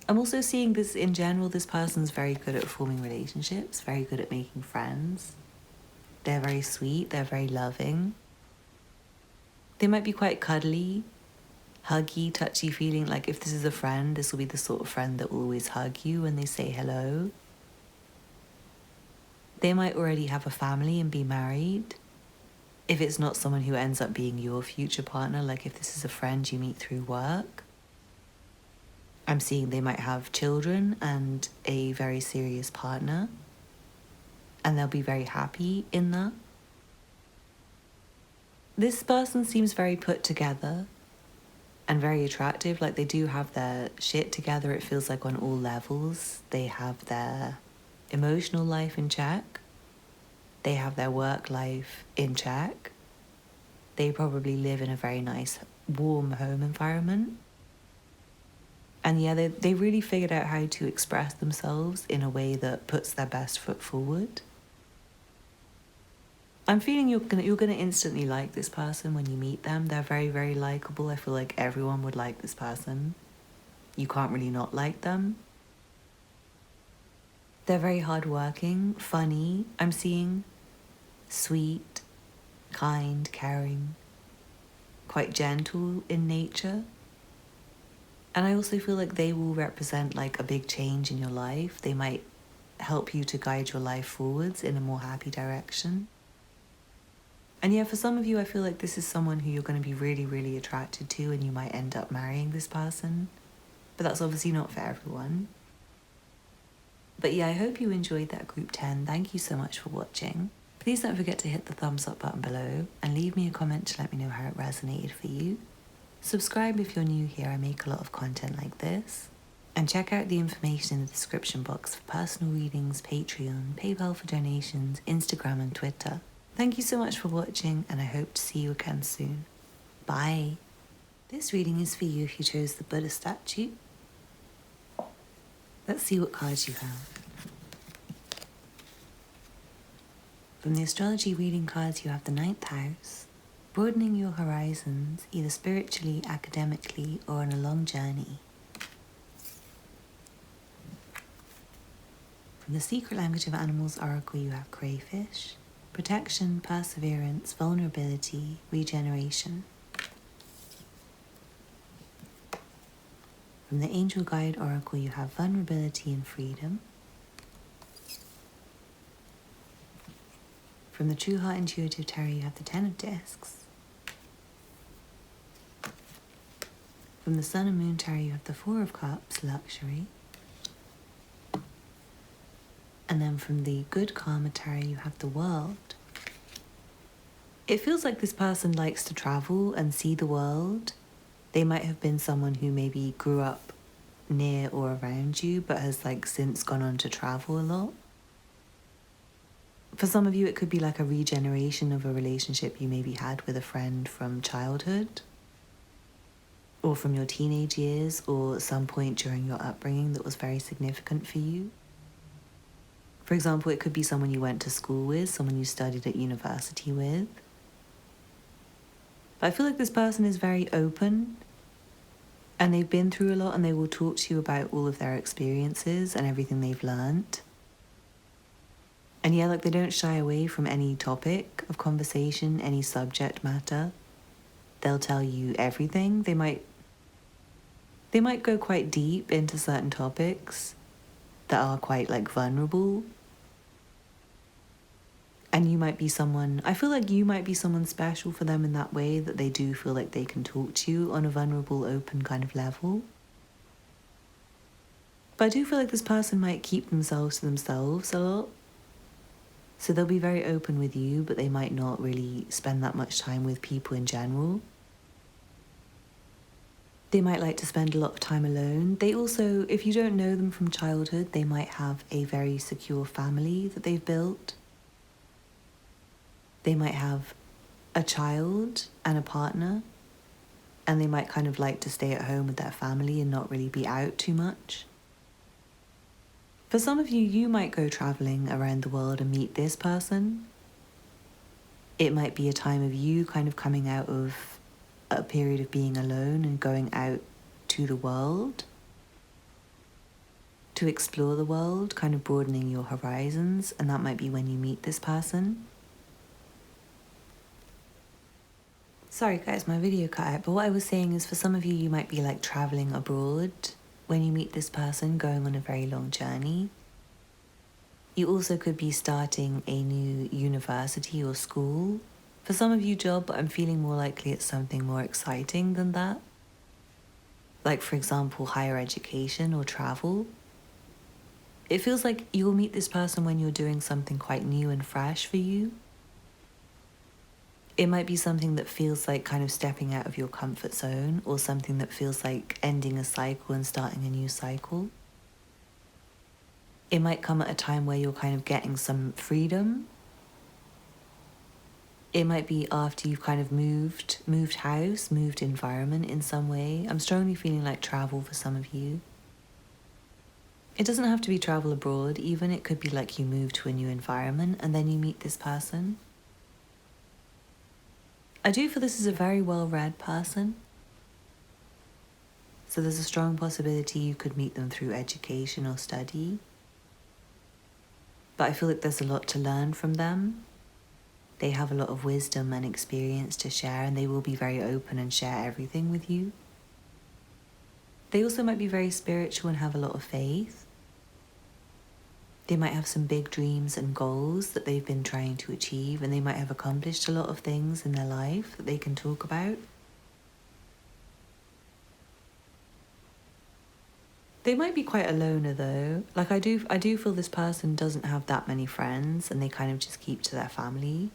I'm also seeing this in general, this person's very good at forming relationships, very good at making friends. They're very sweet, they're very loving. They might be quite cuddly, huggy, touchy feeling. Like if this is a friend, this will be the sort of friend that will always hug you when they say hello. They might already have a family and be married. If it's not someone who ends up being your future partner, like if this is a friend you meet through work, I'm seeing they might have children and a very serious partner, and they'll be very happy in that. This person seems very put together and very attractive. Like they do have their shit together, it feels like, on all levels. They have their emotional life in check. They have their work life in check. They probably live in a very nice, warm home environment. And yeah, they really figured out how to express themselves in a way that puts their best foot forward. I'm feeling you're gonna instantly like this person when you meet them. They're very, very likable. I feel like everyone would like this person. You can't really not like them. They're very hardworking, funny. I'm seeing sweet, kind, caring, quite gentle in nature. And I also feel like they will represent like a big change in your life. They might help you to guide your life forwards in a more happy direction. And yeah, for some of you, I feel like this is someone who you're going to be really, really attracted to, and you might end up marrying this person. But that's obviously not for everyone. But yeah, I hope you enjoyed that group 10. Thank you so much for watching. Please don't forget to hit the thumbs up button below and leave me a comment to let me know how it resonated for you. Subscribe if you're new here, I make a lot of content like this. And check out the information in the description box for personal readings, Patreon, PayPal for donations, Instagram and Twitter. Thank you so much for watching, and I hope to see you again soon. Bye. This reading is for you if you chose the Buddha statue. Let's see what cards you have. From the astrology reading cards, you have the 9th house, broadening your horizons, either spiritually, academically, or on a long journey. From the Secret Language of Animals Oracle, you have crayfish, protection, perseverance, vulnerability, regeneration. From the Angel Guide Oracle, you have vulnerability and freedom. From the True Heart Intuitive Tarot, you have the 10 of Discs. From the Sun and Moon Tarot, you have the 4 of Cups, luxury. And then from the Good Karma Tarot, you have the World. It feels like this person likes to travel and see the world. They might have been someone who maybe grew up near or around you, but has like since gone on to travel a lot. For some of you, it could be like a regeneration of a relationship you maybe had with a friend from childhood, or from your teenage years, or some point during your upbringing that was very significant for you. For example, it could be someone you went to school with, someone you studied at university with. But I feel like this person is very open, and they've been through a lot, and they will talk to you about all of their experiences and everything they've learned. And yeah, like they don't shy away from any topic of conversation, any subject matter. They'll tell you everything. They might go quite deep into certain topics that are quite like vulnerable. And you might be someone, I feel like you might be someone special for them in that way, that they do feel like they can talk to you on a vulnerable, open kind of level. But I do feel like this person might keep themselves to themselves a lot. So they'll be very open with you, but they might not really spend that much time with people in general. They might like to spend a lot of time alone. They also, if you don't know them from childhood, they might have a very secure family that they've built. They might have a child and a partner, and they might kind of like to stay at home with their family and not really be out too much. For some of you, you might go traveling around the world and meet this person. It might be a time of you kind of coming out of a period of being alone and going out to the world, to explore the world, kind of broadening your horizons, and that might be when you meet this person. Sorry guys, my video cut out, but what I was saying is for some of you, you might be like traveling abroad when you meet this person, going on a very long journey. You also could be starting a new university or school. For some of you, job, but I'm feeling more likely it's something more exciting than that. Like, for example, higher education or travel. It feels like you'll meet this person when you're doing something quite new and fresh for you. It might be something that feels like kind of stepping out of your comfort zone, or something that feels like ending a cycle and starting a new cycle. It might come at a time where you're kind of getting some freedom. It might be after you've kind of moved house, moved environment in some way. I'm strongly feeling like travel for some of you. It doesn't have to be travel abroad, even. It could be like you move to a new environment and then you meet this person. I do feel this is a very well-read person. So there's a strong possibility you could meet them through education or study. But I feel like there's a lot to learn from them. They have a lot of wisdom and experience to share, and they will be very open and share everything with you. They also might be very spiritual and have a lot of faith. They might have some big dreams and goals that they've been trying to achieve, and they might have accomplished a lot of things in their life that they can talk about. They might be quite a loner though. Like I do feel this person doesn't have that many friends, and they kind of just keep to their family.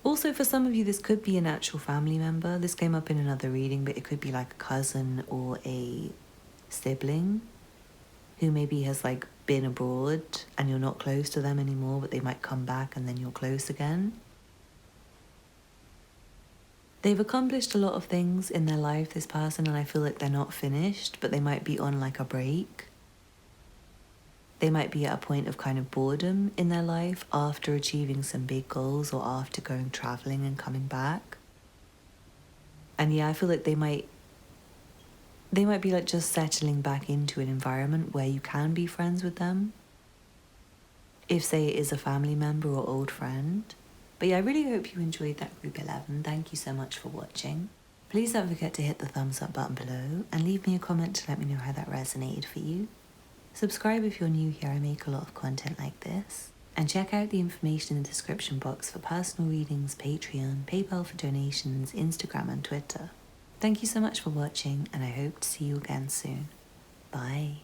Also, for some of you, this could be an actual family member. This came up in another reading, but it could be like a cousin or a sibling who maybe has like been abroad and you're not close to them anymore, but they might come back and then you're close again. They've accomplished a lot of things in their life, this person, and I feel like they're not finished, but they might be on like a break. They might be at a point of kind of boredom in their life after achieving some big goals or after going traveling and coming back. And yeah, I feel like they might be like just settling back into an environment where you can be friends with them. If, say, it is a family member or old friend. But yeah, I really hope you enjoyed that group 11. Thank you so much for watching. Please don't forget to hit the thumbs up button below and leave me a comment to let me know how that resonated for you. Subscribe if you're new here, I make a lot of content like this. And check out the information in the description box for personal readings, Patreon, PayPal for donations, Instagram and Twitter. Thank you so much for watching, and I hope to see you again soon. Bye.